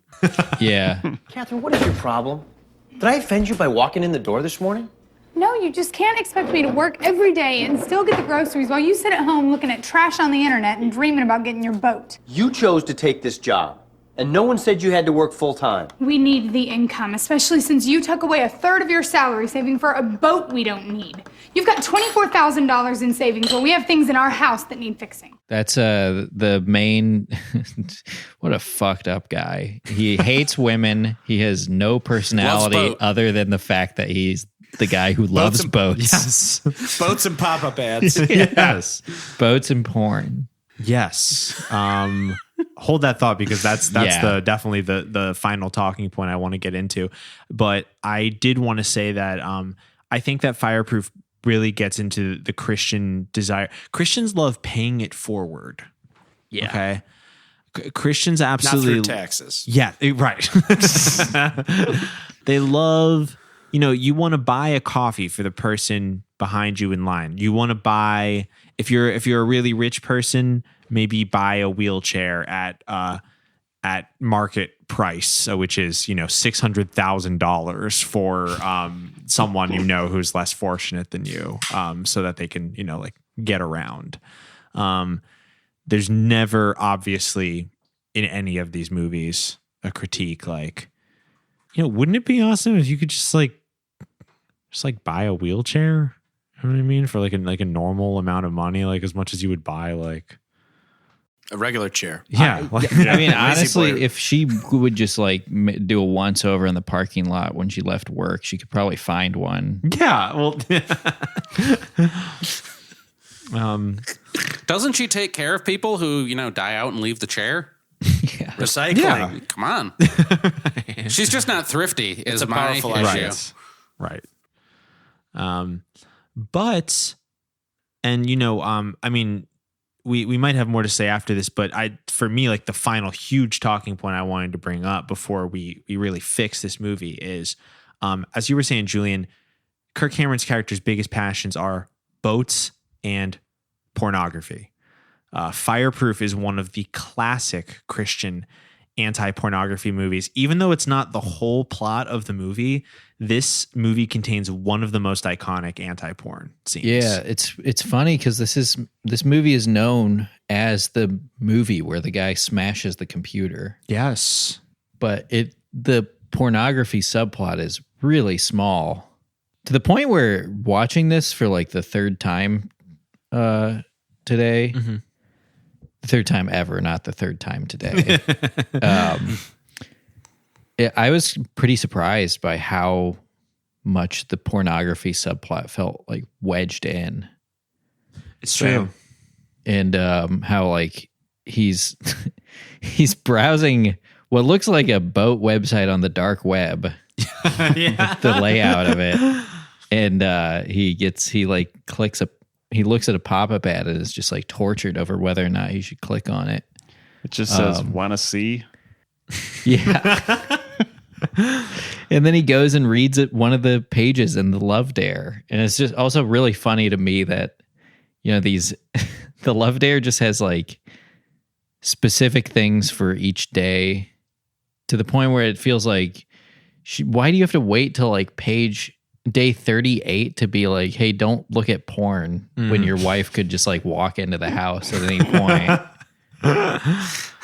Yeah. Catherine, what is your problem? Did I offend you by walking in the door this morning? No, you just can't expect me to work every day and still get the groceries while you sit at home looking at trash on the internet and dreaming about getting your boat. You chose to take this job, and no one said you had to work full time. We need the income, especially since you took away 1/3 of your salary saving for a boat we don't need. You've got $24,000 in savings while we have things in our house that need fixing. That's the main. What a fucked up guy. He hates women. He has no personality other than the fact that he's the guy who loves boats. Yes. Boats and pop-up ads. Yes. Boats and porn. Yes. Hold that thought because that's definitely the final talking point I want to get into. But I did want to say that I think that Fireproof really gets into the Christian desire. Christians love paying it forward. Yeah. Okay. Christians absolutely Not through taxes. Yeah, right. They love, you want to buy a coffee for the person behind you in line. You want to buy, if you're a really rich person, maybe buy a wheelchair at at market price, which is, $600,000 for someone who's less fortunate than you, so that they can get around. There's never, obviously, in any of these movies a critique like, wouldn't it be awesome if you could just buy a wheelchair? You know what I mean? For like a normal amount of money, like as much as you would buy like a regular chair. Yeah. I mean, honestly, if she would just do a once over in the parking lot when she left work, she could probably find one. Yeah. Well, doesn't she take care of people who, die out and leave the chair? Yeah. Recycling. Yeah. Come on. She's just not thrifty is my powerful issue. Right. But, and I mean, we might have more to say after this, but for me, like the final huge talking point I wanted to bring up before we really fix this movie is, as you were saying, Julian, Kirk Cameron's character's biggest passions are boats and pornography. Fireproof is one of the classic Christian anti-pornography movies. Even though it's not the whole plot of the movie, this movie contains one of the most iconic anti-porn scenes. Yeah, it's funny because this movie is known as the movie where the guy smashes the computer. Yes. But the pornography subplot is really small, to the point where watching this for like the third time today, Mm-hmm. the third time ever, not the third time today. I was pretty surprised by how much the pornography subplot felt like wedged in. It's true. And how like he's browsing what looks like a boat website on the dark web. Yeah. The layout of it. And he looks at a pop-up ad and is just like tortured over whether or not he should click on it. It just says, "Wanna see?" Yeah. And then he goes and reads one of the pages in the Love Dare. And it's just also really funny to me that, the Love Dare just has like specific things for each day, to the point where it feels like, why do you have to wait till like day 38 to be like, hey, don't look at porn, when your wife could just like walk into the house at any point?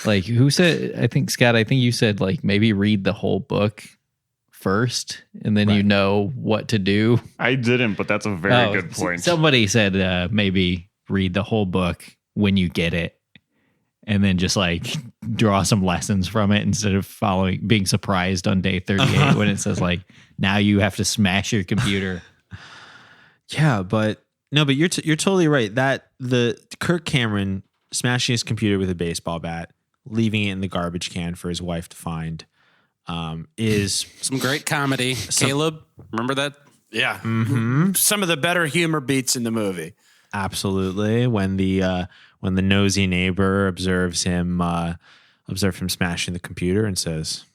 Like, who said, I think you said like maybe read the whole book first and then you know what to do. I didn't, but that's a very good point. Somebody said maybe read the whole book when you get it and then just like draw some lessons from it instead of being surprised on day 38 when it says like, now you have to smash your computer. Yeah, but you're totally right. That the Kirk Cameron smashing his computer with a baseball bat, leaving it in the garbage can for his wife to find, is some great comedy. Caleb, remember that? Yeah. Mm-hmm. Some of the better humor beats in the movie. Absolutely. When the nosy neighbor observes him smashing the computer and says,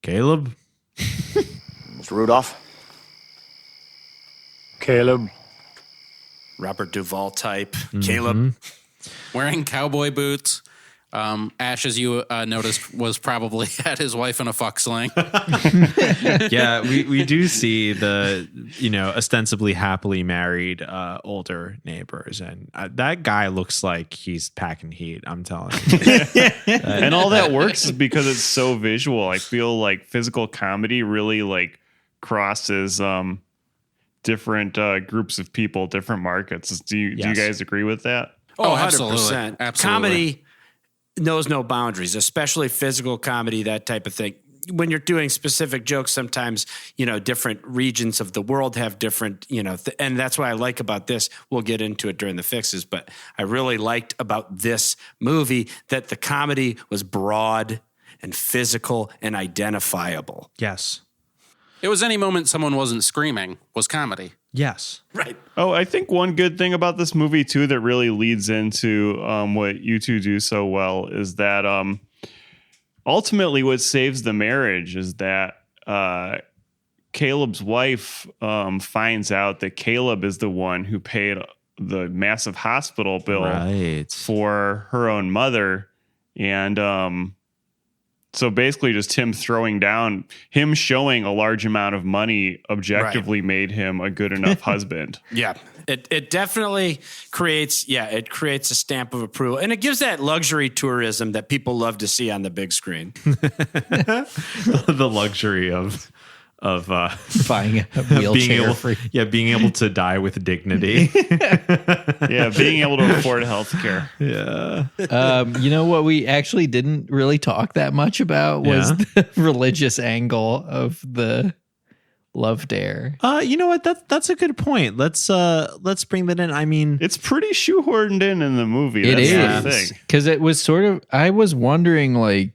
"Caleb." Mr. Rudolph. Caleb. Robert Duvall type. Caleb. Wearing cowboy boots. Ash, as you noticed, was probably at his wife in a fuck sling. Yeah, we do see the, ostensibly happily married older neighbors. And that guy looks like he's packing heat, I'm telling you. And all that works is because it's so visual. I feel like physical comedy really like crosses different groups of people, different markets. Do you guys agree with that? Oh, 100%. Absolutely. Comedy knows no boundaries, especially physical comedy, that type of thing. When you're doing specific jokes, sometimes, different regions of the world have different, and that's what I like about this. We'll get into it during the fixes, but I really liked about this movie that the comedy was broad and physical and identifiable. Yes. It was any moment someone wasn't screaming was comedy. Yes. Right. Oh, I think one good thing about this movie, too, that really leads into what you two do so well is that ultimately what saves the marriage is that Caleb's wife finds out that Caleb is the one who paid the massive hospital bill for her own mother. And So basically just him showing a large amount of money objectively made him a good enough husband. Yeah. It definitely creates a stamp of approval, and it gives that luxury tourism that people love to see on the big screen. The luxury of buying a wheelchair being able to die with dignity. Being able to afford health care. Yeah. You know what we actually didn't really talk that much about was the religious angle of the Love Dare. You know what? That's a good point. Let's bring that in. I mean, it's pretty shoehorned in the movie. It That's the is, thing. because it was sort of. I was wondering, like,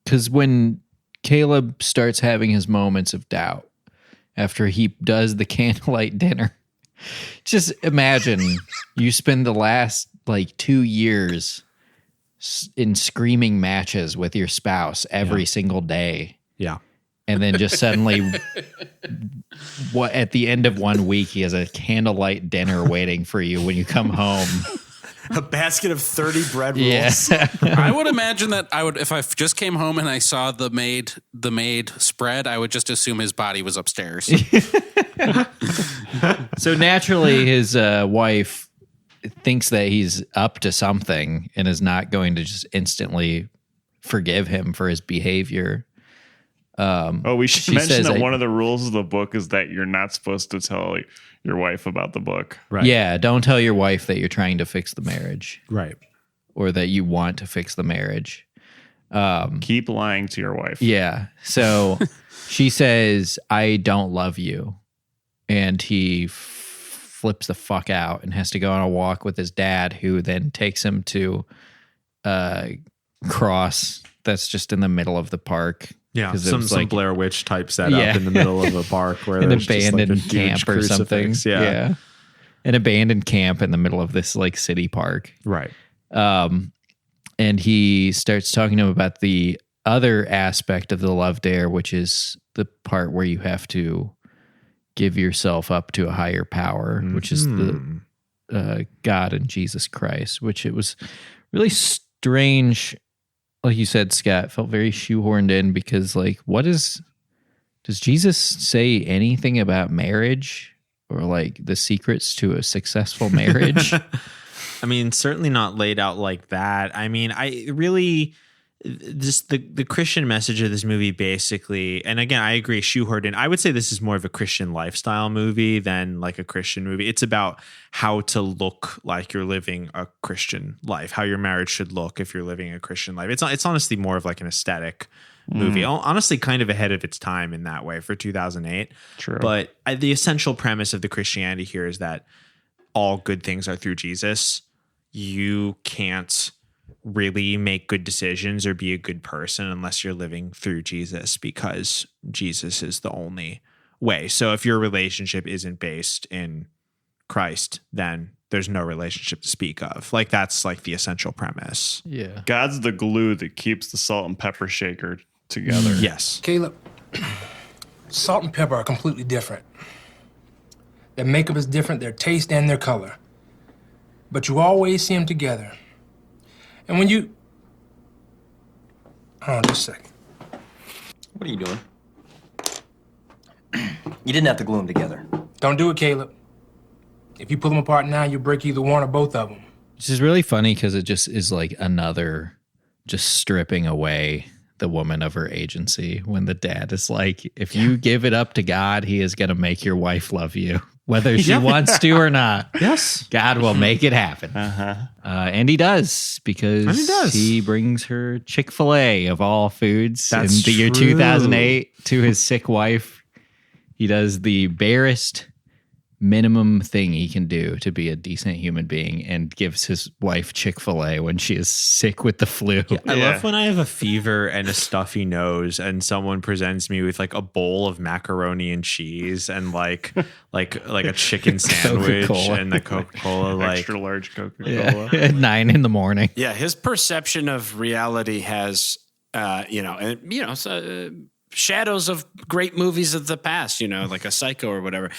because when Caleb starts having his moments of doubt after he does the candlelight dinner, just imagine you spend the last like 2 years in screaming matches with your spouse every single day. Yeah. And then just suddenly, at the end of 1 week, he has a candlelight dinner waiting for you when you come home. A basket of 30 bread rolls. Yeah. I would imagine that if I just came home and I saw the maid spread, I would just assume his body was upstairs. So naturally, his wife thinks that he's up to something and is not going to just instantly forgive him for his behavior. We should mention that one of the rules of the book is that you're not supposed to tell your wife about the book. Right. Yeah, don't tell your wife that you're trying to fix the marriage. Right. Or that you want to fix the marriage. Keep lying to your wife. Yeah. So she says, I don't love you. And he flips the fuck out and has to go on a walk with his dad, who then takes him to a cross that's just in the middle of the park. Yeah, 'Cause it some was like- Blair Witch type setup in the middle of a park where an there's just like a abandoned huge camp or something. crucifix. Yeah. An abandoned camp in the middle of this like city park. Right. And he starts talking to him about the other aspect of the Love Dare, which is the part where you have to give yourself up to a higher power, which is the God and Jesus Christ, which it was really strange. Like you said, Scott, felt very shoehorned in because, like, does Jesus say anything about marriage or like the secrets to a successful marriage? I mean, certainly not laid out like that. I mean, I really just the Christian message of this movie basically, and again, I agree, shoehorned in. I would say this is more of a Christian lifestyle movie than like a Christian movie. It's about how to look like you're living a Christian life, how your marriage should look if you're living a Christian life. It's honestly more of like an aesthetic movie. Honestly, kind of ahead of its time in that way for 2008. True. But the essential premise of the Christianity here is that all good things are through Jesus. You can't really make good decisions or be a good person unless you're living through Jesus, because Jesus is the only way. So if your relationship isn't based in Christ, then there's no relationship to speak of. Like, that's like the essential premise. Yeah. God's the glue that keeps the salt and pepper shaker together. Yes. Caleb, salt and pepper are completely different. Their makeup is different, their taste and their color. But you always see them together. And when you... Hold on just a second. What are you doing? You didn't have to glue them together. Don't do it, Caleb. If you pull them apart now, you'll break either one or both of them. Which is really funny because it just is like another just stripping away the woman of her agency when the dad is like, if you give it up to God, he is going to make your wife love you, whether she wants to or not. Yes. God will make it happen. And he does, because he brings her Chick-fil-A of all foods in the year 2008 to his sick wife. He does the barest minimum thing he can do to be a decent human being and gives his wife Chick-fil-A when she is sick with the flu. I love when I have a fever and a stuffy nose and someone presents me with like a bowl of macaroni and cheese and like a chicken sandwich Coca-Cola. and the Coca-Cola, like Extra large Coca-Cola. At 9 a.m. Yeah, his perception of reality has, shadows of great movies of the past, like a Psycho or whatever.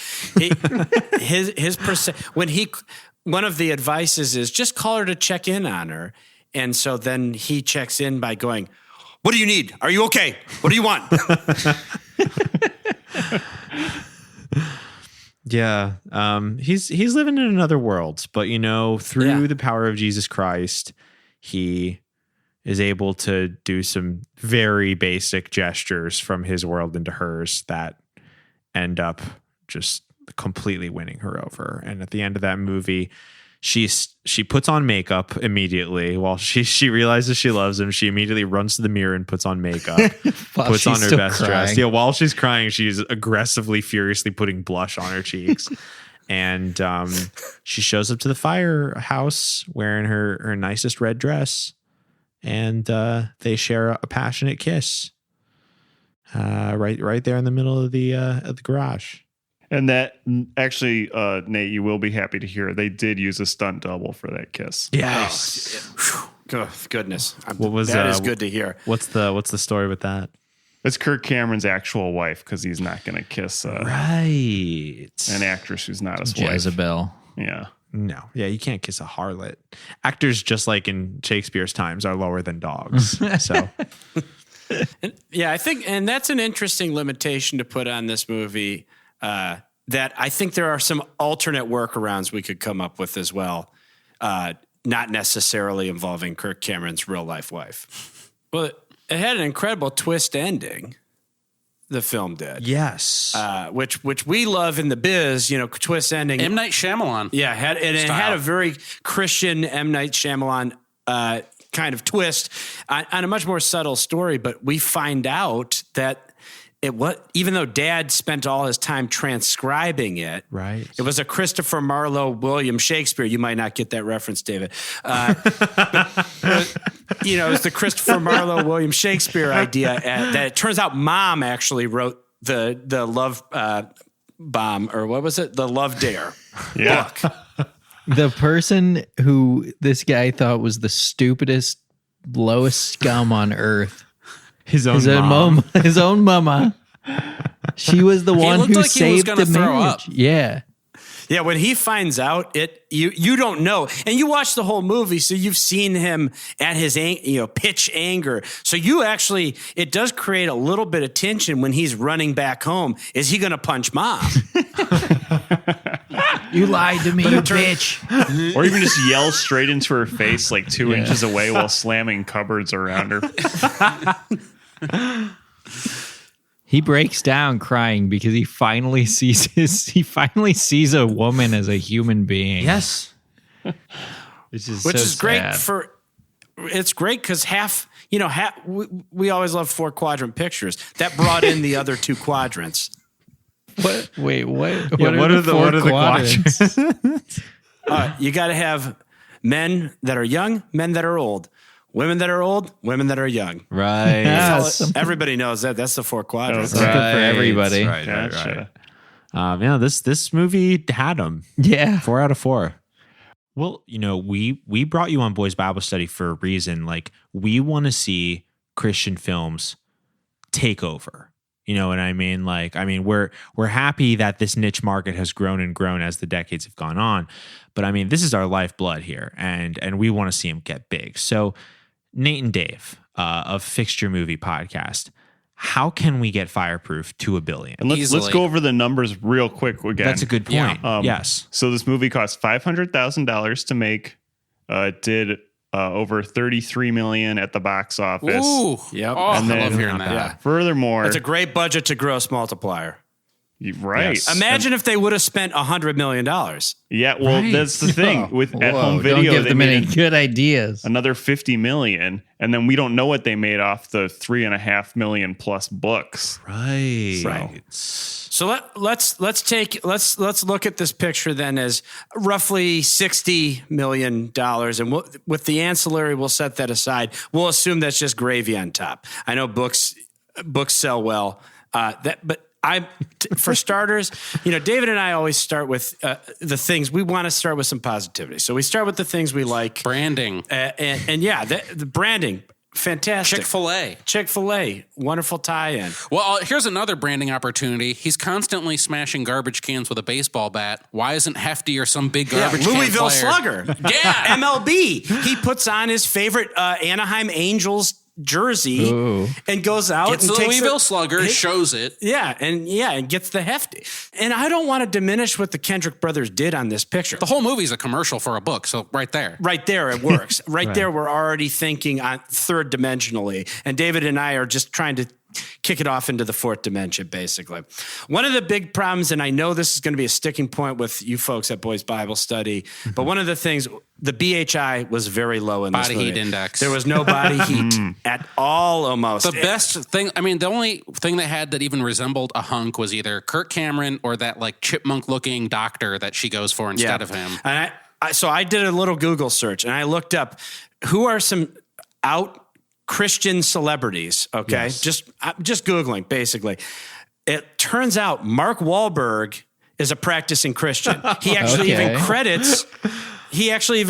One of the advices is just call her to check in on her. And so then he checks in by going, "What do you need? Are you okay? What do you want?" Yeah. He's living in another world, but through the power of Jesus Christ, he is able to do some very basic gestures from his world into hers that end up just completely winning her over. And at the end of that movie, she puts on makeup immediately while she realizes she loves him. She immediately runs to the mirror and puts on makeup, puts on her best dress. Yeah, while she's crying, she's aggressively, furiously putting blush on her cheeks. And she shows up to the firehouse wearing her nicest red dress, and they share a passionate kiss right there in the middle of the garage. And that actually, Nate, you will be happy to hear they did use a stunt double for that kiss. Yes. Goodness. That is good to hear. What's the story with that? It's Kirk Cameron's actual wife, because he's not going to kiss an actress who's not his wife. Jezebel. Yeah. No. Yeah, you can't kiss a harlot. Actors, just like in Shakespeare's times, are lower than dogs. So. Yeah, I think, and that's an interesting limitation to put on this movie. That I think there are some alternate workarounds we could come up with as well, not necessarily involving Kirk Cameron's real life wife. Well, it had an incredible twist ending. The film did, yes, which we love in the biz. Twist ending. M. Night Shyamalan, it had a very Christian M. Night Shyamalan kind of twist on a much more subtle story. But we find out that. Even though Dad spent all his time transcribing it, right? It was a Christopher Marlowe, William Shakespeare. You might not get that reference, David. It was the Christopher Marlowe, William Shakespeare idea that it turns out Mom actually wrote the Love Bomb, or what was it? The Love Dare book. The person who this guy thought was the stupidest, lowest scum on earth. His own mama. She was the one who saved the marriage. Yeah. Yeah, when he finds out, you don't know, and you watch the whole movie, so you've seen him at his pitch anger. So it does create a little bit of tension when he's running back home. Is he going to punch Mom? You lied to me, bitch. Or even just yell straight into her face, like 2 inches away, while slamming cupboards around her. He breaks down crying because he finally sees a woman as a human being. Yes. Which is great it's great because we always love 4-quadrant pictures. That brought in the other 2 quadrants. What? Wait, what? Yeah, what are the quadrants? You got to have men that are young, men that are old. Women that are old, women that are young. Right. Everybody knows that. That's the 4 quadrants. Right. Good for everybody. Right. This movie had them. Yeah. 4 out of 4. Well, we brought you on Boys Bible Study for a reason. Like, we want to see Christian films take over. You know what I mean? We're happy that this niche market has grown and grown as the decades have gone on. But this is our lifeblood here, and we want to see them get big. So, Nate and Dave of Fixed Yer Movie podcast, how can we get Fireproof to $1 billion? And let's go over the numbers real quick again. That's a good point. Yes. So this movie cost $500,000 to make. It did over $33 million at the box office. Ooh, yep. Oh, and then, I love hearing that. Yeah. Furthermore, it's a great budget to gross multiplier. Right. Yes. Imagine if they would have spent $100 million. Yeah, well, that's the thing. With at-home video, don't give them any good ideas. Another $50 million, and then we don't know what they made off the $3.5 million plus books. Right. So let's look at this picture then as roughly $60 million, and with the ancillary, we'll set that aside. We'll assume that's just gravy on top. I know books sell well, but. For starters, David and I always start with the things we want to start with some positivity. So we start with the things we like, branding, the branding. Fantastic. Chick-fil-A. Wonderful tie-in. Well, here's another branding opportunity. He's constantly smashing garbage cans with a baseball bat. Why isn't Hefty or some big garbage can Louisville player? Slugger. Yeah. MLB. He puts on his favorite Anaheim Angels jersey and goes out Gets and the takes Louisville Slugger, shows it. And gets the Hefty. And I don't want to diminish what the Kendrick brothers did on this picture. The whole movie's a commercial for a book, so right there It works. Right there, we're already thinking on third dimensionally. And David and I are just trying to kick it off into the fourth dimension, basically. One of the big problems, and I know this is going to be a sticking point with you folks at Boys Bible Study, but one of the things, the BHI was very low in this body movie. heat index. There was no body heat at all, almost. The best thing, the only thing they had that even resembled a hunk was either Kirk Cameron or that like chipmunk-looking doctor that she goes for instead of him. And so I did a little Google search, and I looked up who are some out Christian celebrities, okay? Yes. Just Googling, basically. It turns out Mark Wahlberg is a practicing Christian. He actually even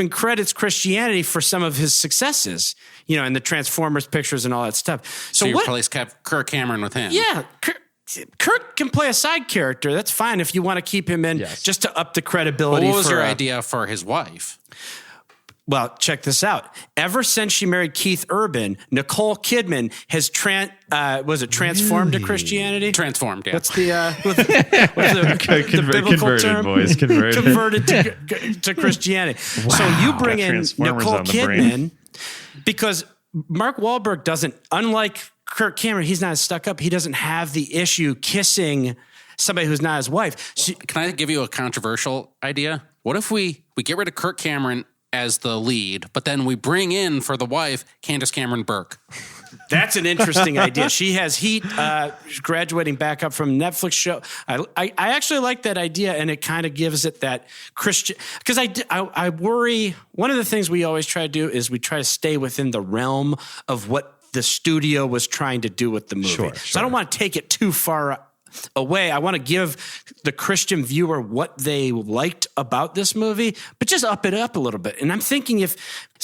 credits Christianity for some of his successes, in the Transformers pictures and all that stuff. So you replace Kirk Cameron with him. Yeah, Kirk can play a side character. That's fine if you want to keep him in just to up the credibility. What was your idea for his wife? Well, check this out. Ever since she married Keith Urban, Nicole Kidman has transformed to Christianity? Transformed, yeah. What's the biblical converted, term? Boys, converted. to Christianity. Wow. So you bring in Nicole Kidman because Mark Wahlberg doesn't, unlike Kirk Cameron, he's not stuck up. He doesn't have the issue kissing somebody who's not his wife. Can I give you a controversial idea? What if we get rid of Kirk Cameron as the lead, but then we bring in for the wife Candace Cameron Bure? That's an interesting idea. She has heat, graduating back up from Netflix show. I actually like that idea, and it kind of gives it that Christian. Because I worry. One of the things we always try to do is we try to stay within the realm of what the studio was trying to do with the movie. Sure. So I don't want to take it too far away. I want to give the Christian viewer what they liked about this movie, but just up it up a little bit. And I'm thinking if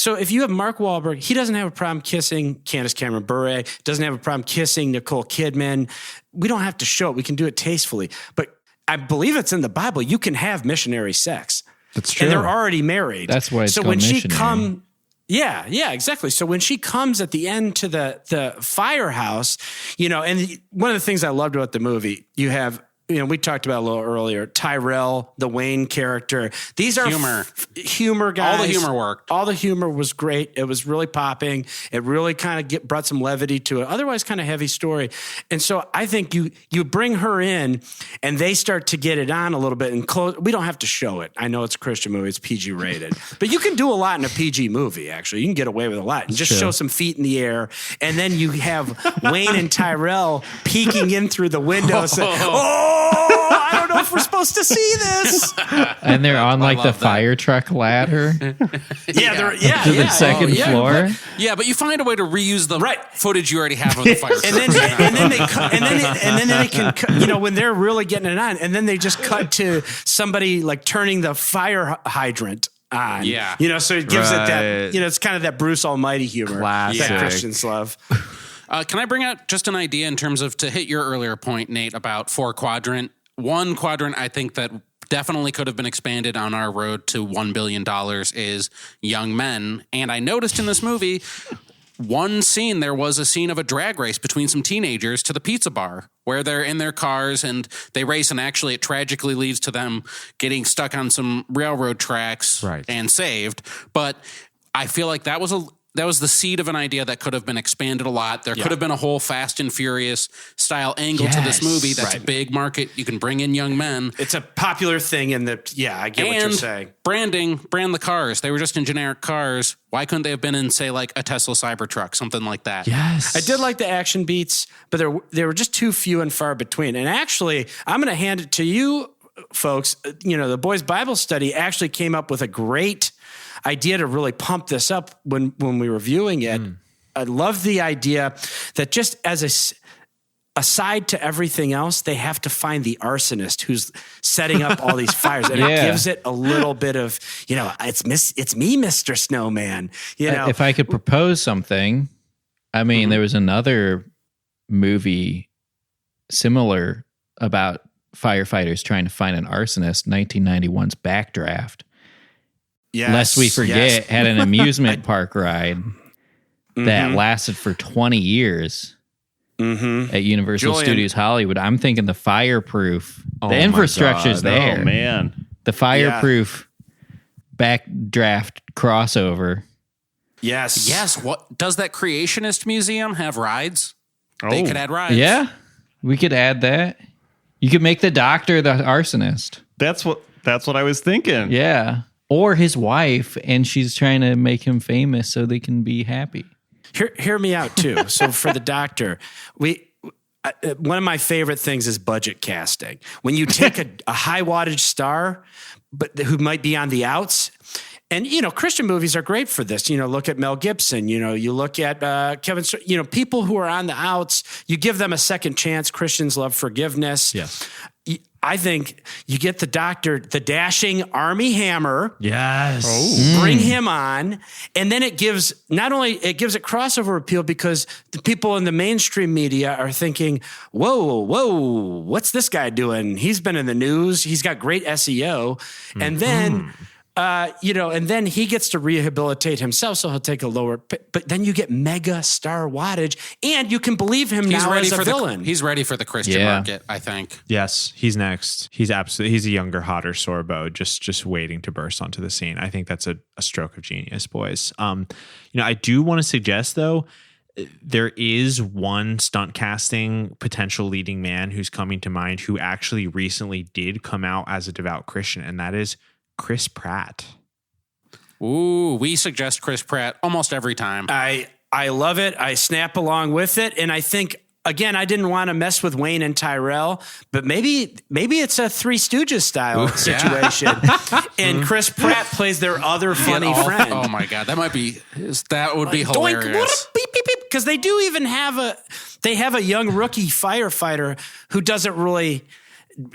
you have Mark Wahlberg, he doesn't have a problem kissing Candace Cameron Bure, doesn't have a problem kissing Nicole Kidman. We don't have to show it. We can do it tastefully. But I believe it's in the Bible. You can have missionary sex. That's true. And they're already married. That's why it's so called when missionary. she come. Yeah, exactly. So when she comes at the end to the firehouse, and one of the things I loved about the movie, you have, we talked about a little earlier, Tyrell, the Wayne character. These are humor guys. All the humor worked. All the humor was great. It was really popping. It really kind of brought some levity to it. Otherwise, kind of heavy story. And so I think you bring her in, and they start to get it on a little bit and close. We don't have to show it. I know it's a Christian movie. It's PG rated, but you can do a lot in a PG movie. Actually, you can get away with a lot and just show some feet in the air, and then you have Wayne and Tyrell peeking in through the window. Saying, I don't know if we're supposed to see this. And they're on like the fire truck ladder. To the second floor. But you find a way to reuse the footage you already have of the fire truck. and then they can, when they're really getting it on, and then they just cut to somebody like turning the fire hydrant on. Yeah. So it gives it that, it's kind of that Bruce Almighty humor. Classic. That Christians love. Can I bring out just an idea in terms of, to hit your earlier point, Nate, about 4-quadrant? One quadrant I think that definitely could have been expanded on our road to $1 billion is young men. And I noticed in this movie, there was a scene of a drag race between some teenagers to the pizza bar where they're in their cars and they race, and actually it tragically leads to them getting stuck on some railroad tracks and saved. But I feel like that was the seed of an idea that could have been expanded a lot. There could have been a whole Fast and Furious style angle to this movie. That's a big market. You can bring in young men. It's a popular thing I get what you're saying. Brand the cars. They were just in generic cars. Why couldn't they have been in, say, like a Tesla Cybertruck, something like that? Yes. I did like the action beats, but they were just too few and far between. And actually, I'm going to hand it to you folks. The Boys Bible Study actually came up with a great idea to really pump this up when we were viewing it. I love the idea that just as aside to everything else, they have to find the arsonist who's setting up all these fires. And it gives it a little bit of, it's me, Mr. Snowman. If I could propose something, I mean, there was another movie similar about firefighters trying to find an arsonist, 1991's Backdraft. Yes. Lest we forget, had an amusement park ride that lasted for 20 years at Universal Studios Hollywood. I'm thinking the Fireproof. The infrastructure's there. Oh, man. The Fireproof Backdraft crossover. Yes. Yes. What does that Creationist Museum have rides? They could add rides. Yeah, we could add that. You could make the doctor the arsonist. That's what I was thinking. Yeah. Or his wife, and she's trying to make him famous so they can be happy. Hear me out too. So for the doctor, one of my favorite things is budget casting. When you take a high wattage star, but who might be on the outs. And, Christian movies are great for this. Look at Mel Gibson. You look at Kevin, people who are on the outs, you give them a second chance. Christians love forgiveness. Yes. I think you get the doctor, the dashing Army Hammer. Yes. Bring him on. And then it gives it crossover appeal because the people in the mainstream media are thinking, whoa, what's this guy doing? He's been in the news. He's got great SEO. And then... and then he gets to rehabilitate himself, so he'll take a lower. But then you get mega star wattage, and you can believe him now as a villain. He's ready for the Christian market, I think. Yes, he's next. He's a younger, hotter Sorbo, just waiting to burst onto the scene. I think that's a stroke of genius, boys. I do want to suggest though, there is one stunt casting potential leading man who's coming to mind who actually recently did come out as a devout Christian, and that is Chris Pratt. Ooh, we suggest Chris Pratt almost every time. I love it. I snap along with it. And I think, again, I didn't want to mess with Wayne and Tyrell, but maybe it's a Three Stooges style situation. And Chris Pratt plays their other funny friend. Oh my God. That would be hilarious. Because they do even have a young rookie firefighter who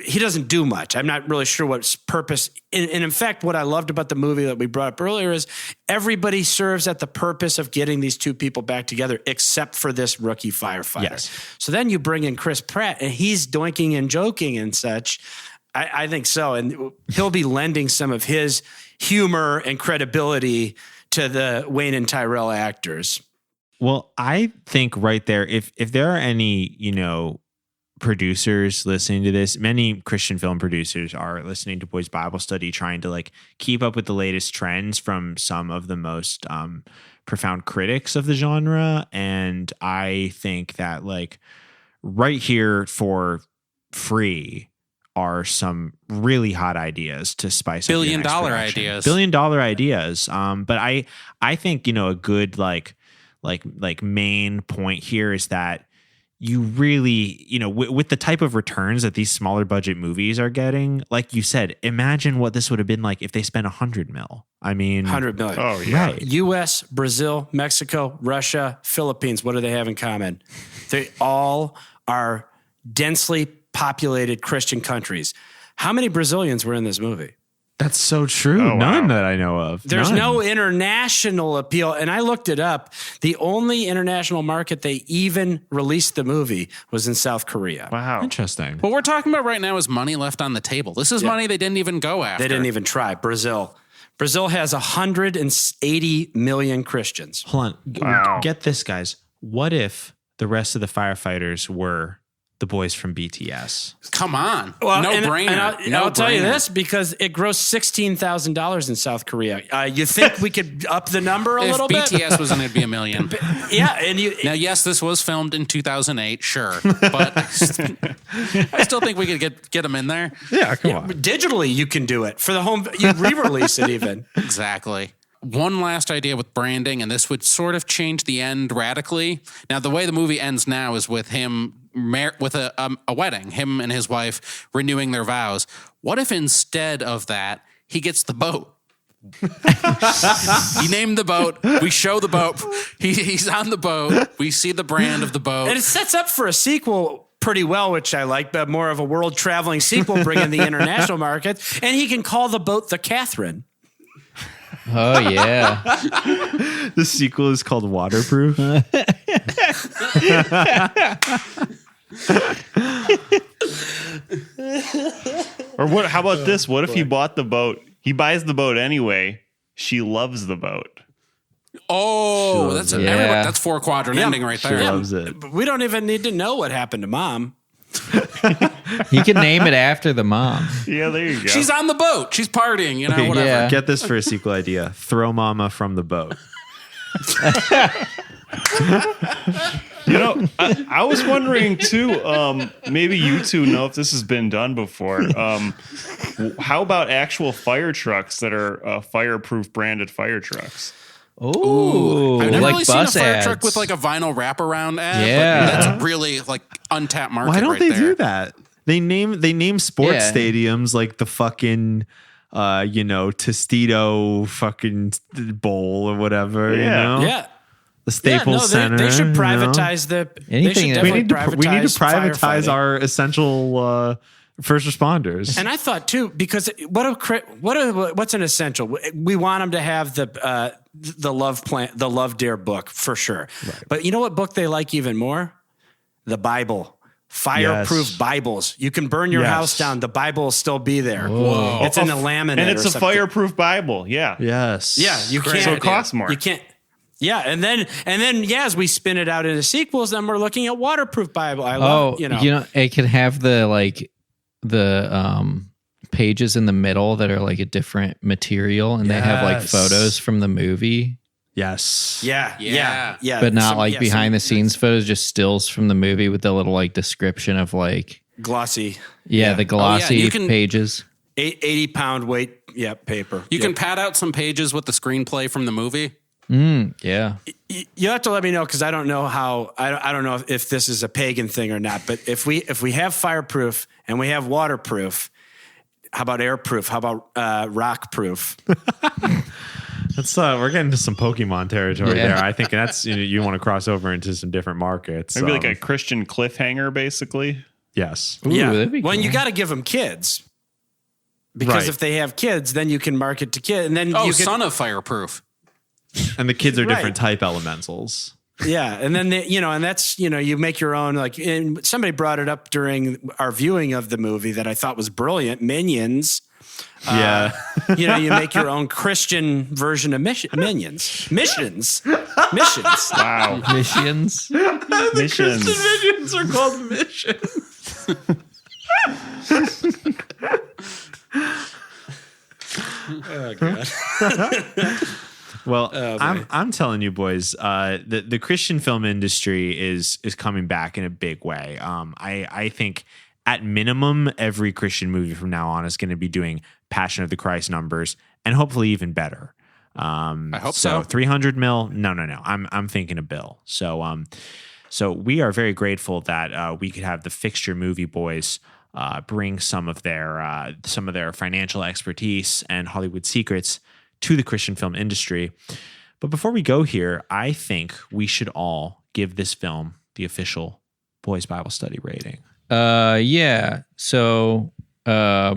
he doesn't do much. I'm not really sure what his purpose. And in fact, what I loved about the movie that we brought up earlier is everybody serves at the purpose of getting these two people back together, except for this rookie firefighter. Yes. So then you bring in Chris Pratt, and he's doinking and joking and such. I think so. And he'll be lending some of his humor and credibility to the Wayne and Tyrell actors. Well, I think right there, if there are any, producers listening to this, many Christian film producers are listening to Boys Bible Study, trying to keep up with the latest trends from some of the most profound critics of the genre. And I think that right here for free are some really hot ideas to spice up your next production. $1 billion ideas. But I think, a good main point here is that you really, with the type of returns that these smaller budget movies are getting, like you said, imagine what this would have been like if they spent $100 million. I mean, $100 million. Oh, yeah. Right. U.S., Brazil, Mexico, Russia, Philippines. What do they have in common? They all are densely populated Christian countries. How many Brazilians were in this movie? That's so true. Oh, None wow. that I know of. There's None. no international appeal. And I looked it up. The only international market they even released the movie was in South Korea. Wow. Interesting. What we're talking about right now is money left on the table. This is money they didn't even go after. They didn't even try. Brazil has 180 million Christians. Hold on. Wow. Get this, guys. What if the rest of the firefighters were the boys from BTS? Come on. Well, No-brainer. And I'll tell you this, because it grossed $16,000 in South Korea. You think we could up the number a little bit? If BTS was in it, it'd be $1 million. Yeah. Now, yes, this was filmed in 2008, sure. But I still think we could get them in there. Yeah, come on. Digitally, you can do it. For the home, you re-release it even. Exactly. One last idea with branding, and this would sort of change the end radically. Now, the way the movie ends now is with him with a wedding, him and his wife renewing their vows. What if instead of that, he gets the boat? He named the boat. We show the boat. He's on the boat. We see the brand of the boat. And it sets up for a sequel pretty well, which I like, but more of a world traveling sequel, bringing the international market. And he can call the boat the Catherine. Oh, yeah. The sequel is called Waterproof. Or what? How about this? What if he bought the boat? He buys the boat anyway. She loves the boat. Oh, that's that's 4 quadrant ending right there. She loves it. But we don't even need to know what happened to mom. He could name it after the mom. Yeah, there you go. She's on the boat. She's partying, you know, Okay, whatever. yeah. Get this for a sequel idea. Throw Mama from the boat. You know, I was wondering too, maybe you two know if this has been done before. How about actual fire trucks that are Fireproof branded fire trucks? Oh, I've never like really seen a bus fire ads. truck with like a vinyl wraparound ad. Yeah. But that's really like untapped market. Why don't right they there. do that? They name sports Yeah. stadiums like the fucking Tostito fucking bowl or whatever. Yeah. You know? Yeah. The Staples Center. They should you know? privatize the. Anything They that- should We definitely need to privatize firefighting. our essential first responders. And I thought too, because what's an essential? We want them to have the Love Dare book for sure. Right. But you know what book they like even more? The Bible. Fireproof Yes. Bibles. You can burn your house down. The Bible will still be there. Whoa. It's in a laminate, And it's or a something. Fireproof Bible. Yeah. Yes. Yeah, you can't. So it costs more. You can't. Yeah, and then as we spin it out into sequels, then we're looking at waterproof Bible. I love it could have the pages in the middle that are like a different material, and they have like Yes. photos from the movie, Yes. Yeah. but not Some- like yeah, behind the some scenes photos, just stills from the movie with the little like description of like glossy. the glossy you can- pages. 80-pound weight. Yeah, paper. You can pad out some pages with the screenplay from the movie. Yeah. You have to let me know because I don't know how. I don't know if this is a pagan thing or not. But if we have fireproof and we have waterproof, how about airproof? How about rockproof? That's we're getting to some Pokemon territory Yeah. there. I think that's you want to cross over into some different markets. Maybe like a Christian cliffhanger, basically. yes. Ooh, that'd be Well, cool. you got to give them kids because Right. if they have kids, then you can market to kids, and then Oh, you can, son of Fireproof. And the kids are Right. different type elementals. Yeah, and then and that's you make your own. Like, and somebody brought it up during our viewing of the movie that I thought was brilliant. Minions. Yeah. You make your own Christian version of minions. Missions. Wow. missions. Missions. Minions are called missions. Oh God. Well, I'm telling you, boys, the Christian film industry is coming back in a big way. I think at minimum every Christian movie from now on is going to be doing Passion of the Christ numbers, and hopefully even better. I hope so. 300 mil? No. I'm thinking a bill. So we are very grateful that we could have the Fixed Yer Movie boys bring some of their financial expertise and Hollywood secrets to the Christian film industry. But before we go here, I think we should all give this film the official Boys Bible Study rating. Yeah. So, I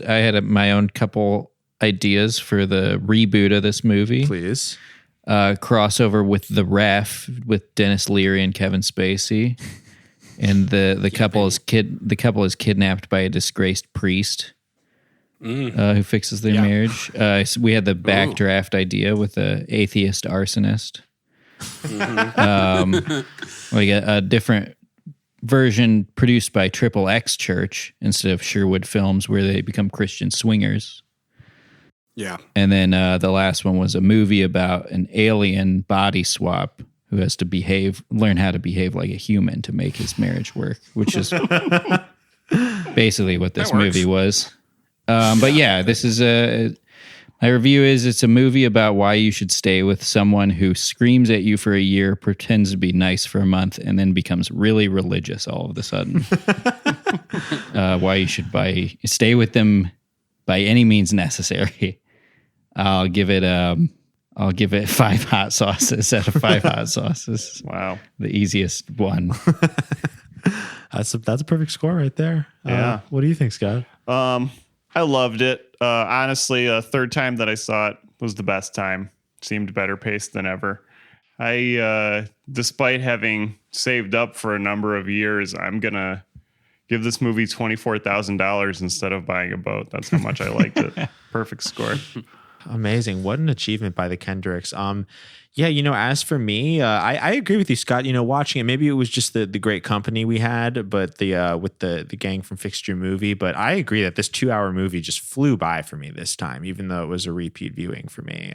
had my own couple ideas for the reboot of this movie. Please. Crossover with The Ref with Dennis Leary and Kevin Spacey, and the couple is kidnapped by a disgraced priest who fixes their marriage. So we had the backdraft idea with the atheist arsonist. Like a different version produced by Triple X Church instead of Sherwood Films, where they become Christian swingers. Yeah. And then the last one was a movie about an alien body swap who has to learn how to behave like a human to make his marriage work, which is basically what this movie was. But yeah, this is my review is it's a movie about why you should stay with someone who screams at you for a year, pretends to be nice for a month, and then becomes really religious all of a sudden. Why you should stay with them by any means necessary. I'll give it 5 hot sauces out of 5 hot sauces. Wow. The easiest one. That's a perfect score right there. Yeah. What do you think, Scott? I loved it. Honestly, third time that I saw it was the best time. Seemed better paced than ever. despite having saved up for a number of years, I'm going to give this movie $24,000 instead of buying a boat. That's how much I liked it. Perfect score. Amazing. What an achievement by the Kendricks. Yeah, as for me, I agree with you, Scott. Watching it, maybe it was just the great company we had, but with the gang from Fixed Yer Movie. But I agree that this 2-hour movie just flew by for me this time, even though it was a repeat viewing for me.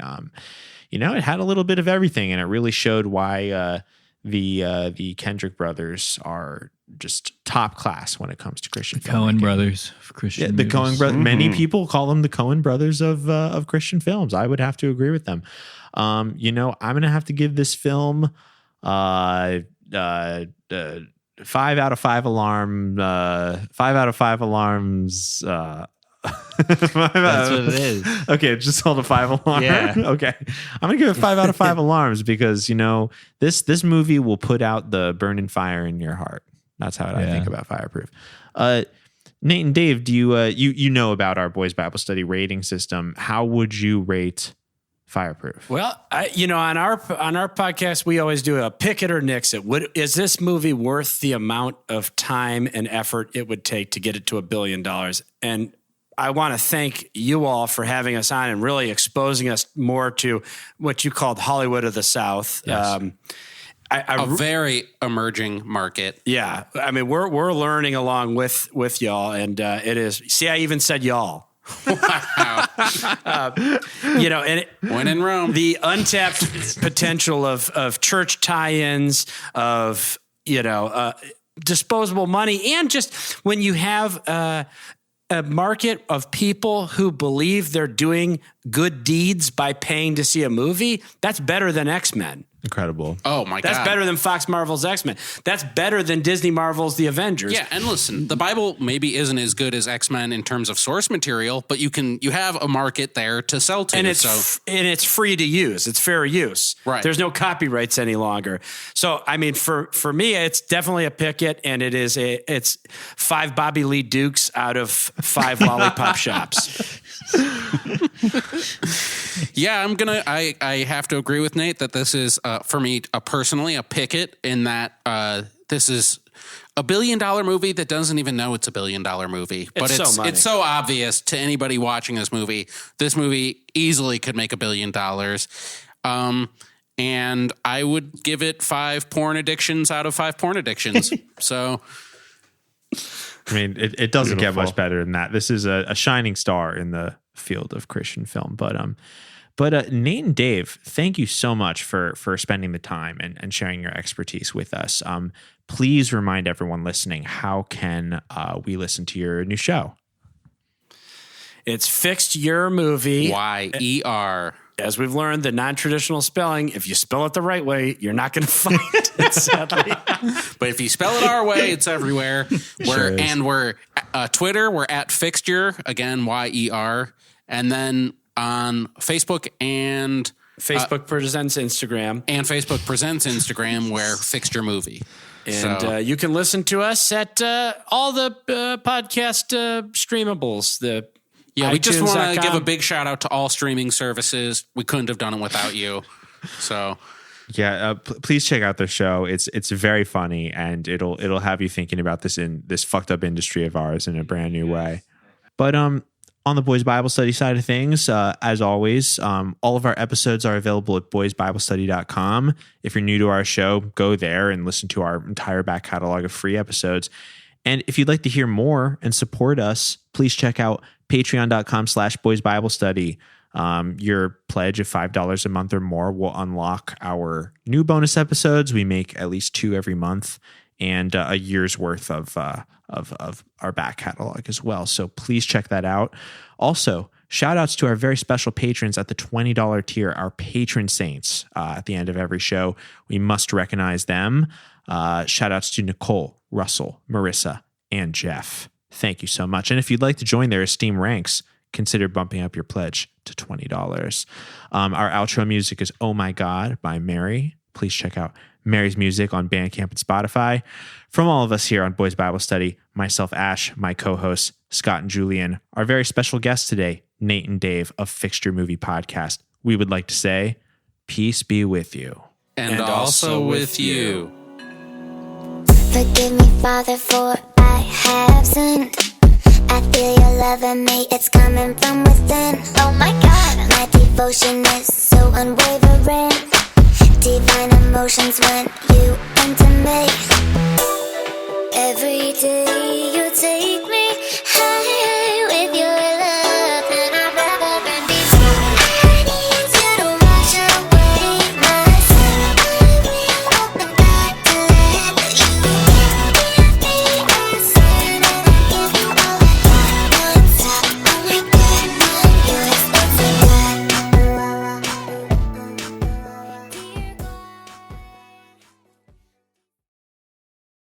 It had a little bit of everything, and it really showed why the Kendrick brothers are just top class when it comes to Christian filmmaking. Coen brothers of Christian. The Coen brothers. Many people call them the Coen brothers of Christian films. I would have to agree with them. I'm gonna have to give this film 5 out of 5 alarm. 5 out of 5 alarms. That's what it is. Okay, just hold a 5 alarm. Yeah. Okay, I'm gonna give it 5 out of 5 alarms because this movie will put out the burning fire in your heart. That's how I think about Fireproof. Nate and Dave, do you know about our Boys Bible Study rating system? How would you rate Fireproof? Well, on our podcast, we always do a pick it or nix it. Is this movie worth the amount of time and effort it would take to get it to $1 billion? And I want to thank you all for having us on and really exposing us more to what you called Hollywood of the South. Yes. A very emerging market. Yeah. I mean, we're learning along with y'all, and it is. See, I even said y'all. Wow. And when in Rome, the untapped potential of church tie-ins, of disposable money, and just when you have a market of people who believe they're doing good deeds by paying to see a movie, that's better than X-Men. Incredible. Oh my God. That's better than Fox Marvel's X-Men. That's better than Disney Marvel's The Avengers. Yeah, and listen, the Bible maybe isn't as good as X-Men in terms of source material, but you have a market there to sell to. And it's free to use. It's fair use. Right. There's no copyrights any longer. So, I mean, for me, it's definitely a pick it, and it's 5 Bobby Lee Dukes out of 5 lollipop shops. Yeah, I have to agree with Nate that this is for me personally a pick it in that this is a $1 billion movie that doesn't even know it's a $1 billion movie, but it's so obvious to anybody watching this movie. This movie easily could make $1 billion, and I would give it 5 porn addictions out of 5 porn addictions. So. I mean, it doesn't get much better than that. This is a shining star in the field of Christian film. But Nate and Dave, thank you so much for spending the time and sharing your expertise with us. Please remind everyone listening, how can we listen to your new show? It's Fixed Yer Movie. YER. As we've learned, the non-traditional spelling, if you spell it the right way, you're not going to find it, sadly. But if you spell it our way, it's everywhere. We're Twitter, we're at Fixed Yer, again, YER. And then on Facebook and Facebook presents Instagram. And Facebook presents Instagram, we're Fixed Yer Movie. And you can listen to us at all the podcast streamables, Yeah, we just iTunes.com. want to give a big shout out to all streaming services. We couldn't have done it without you. So, yeah, please check out the show. It's very funny, and it'll have you thinking about this fucked up industry of ours in a brand new way. But on the Boys Bible Study side of things, as always, all of our episodes are available at boysbiblestudy.com. If you're new to our show, go there and listen to our entire back catalog of free episodes. And if you'd like to hear more and support us, please check out patreon.com/boysbiblestudy. Your pledge of $5 a month or more will unlock our new bonus episodes. We make at least 2 every month, and a year's worth of our back catalog as well. So please check that out. Also, shout outs to our very special patrons at the $20 tier, our patron saints. At the end of every show, we must recognize them. Shout outs to Nicole, Russell, Marissa, and Jeff. Thank you so much. And if you'd like to join their esteemed ranks, consider bumping up your pledge to $20. Our outro music is Oh My God by Mary. Please check out Mary's music on Bandcamp and Spotify. From all of us here on Boys Bible Study, myself, Ash, my co-hosts, Scott and Julian, our very special guests today, Nate and Dave of Fixed Yer Movie Podcast, we would like to say, peace be with you. and also with you. Forgive me, Father, for I have sinned. I feel your love in me, it's coming from within. Oh my God, my devotion is so unwavering. Divine emotions when you enter me. Every day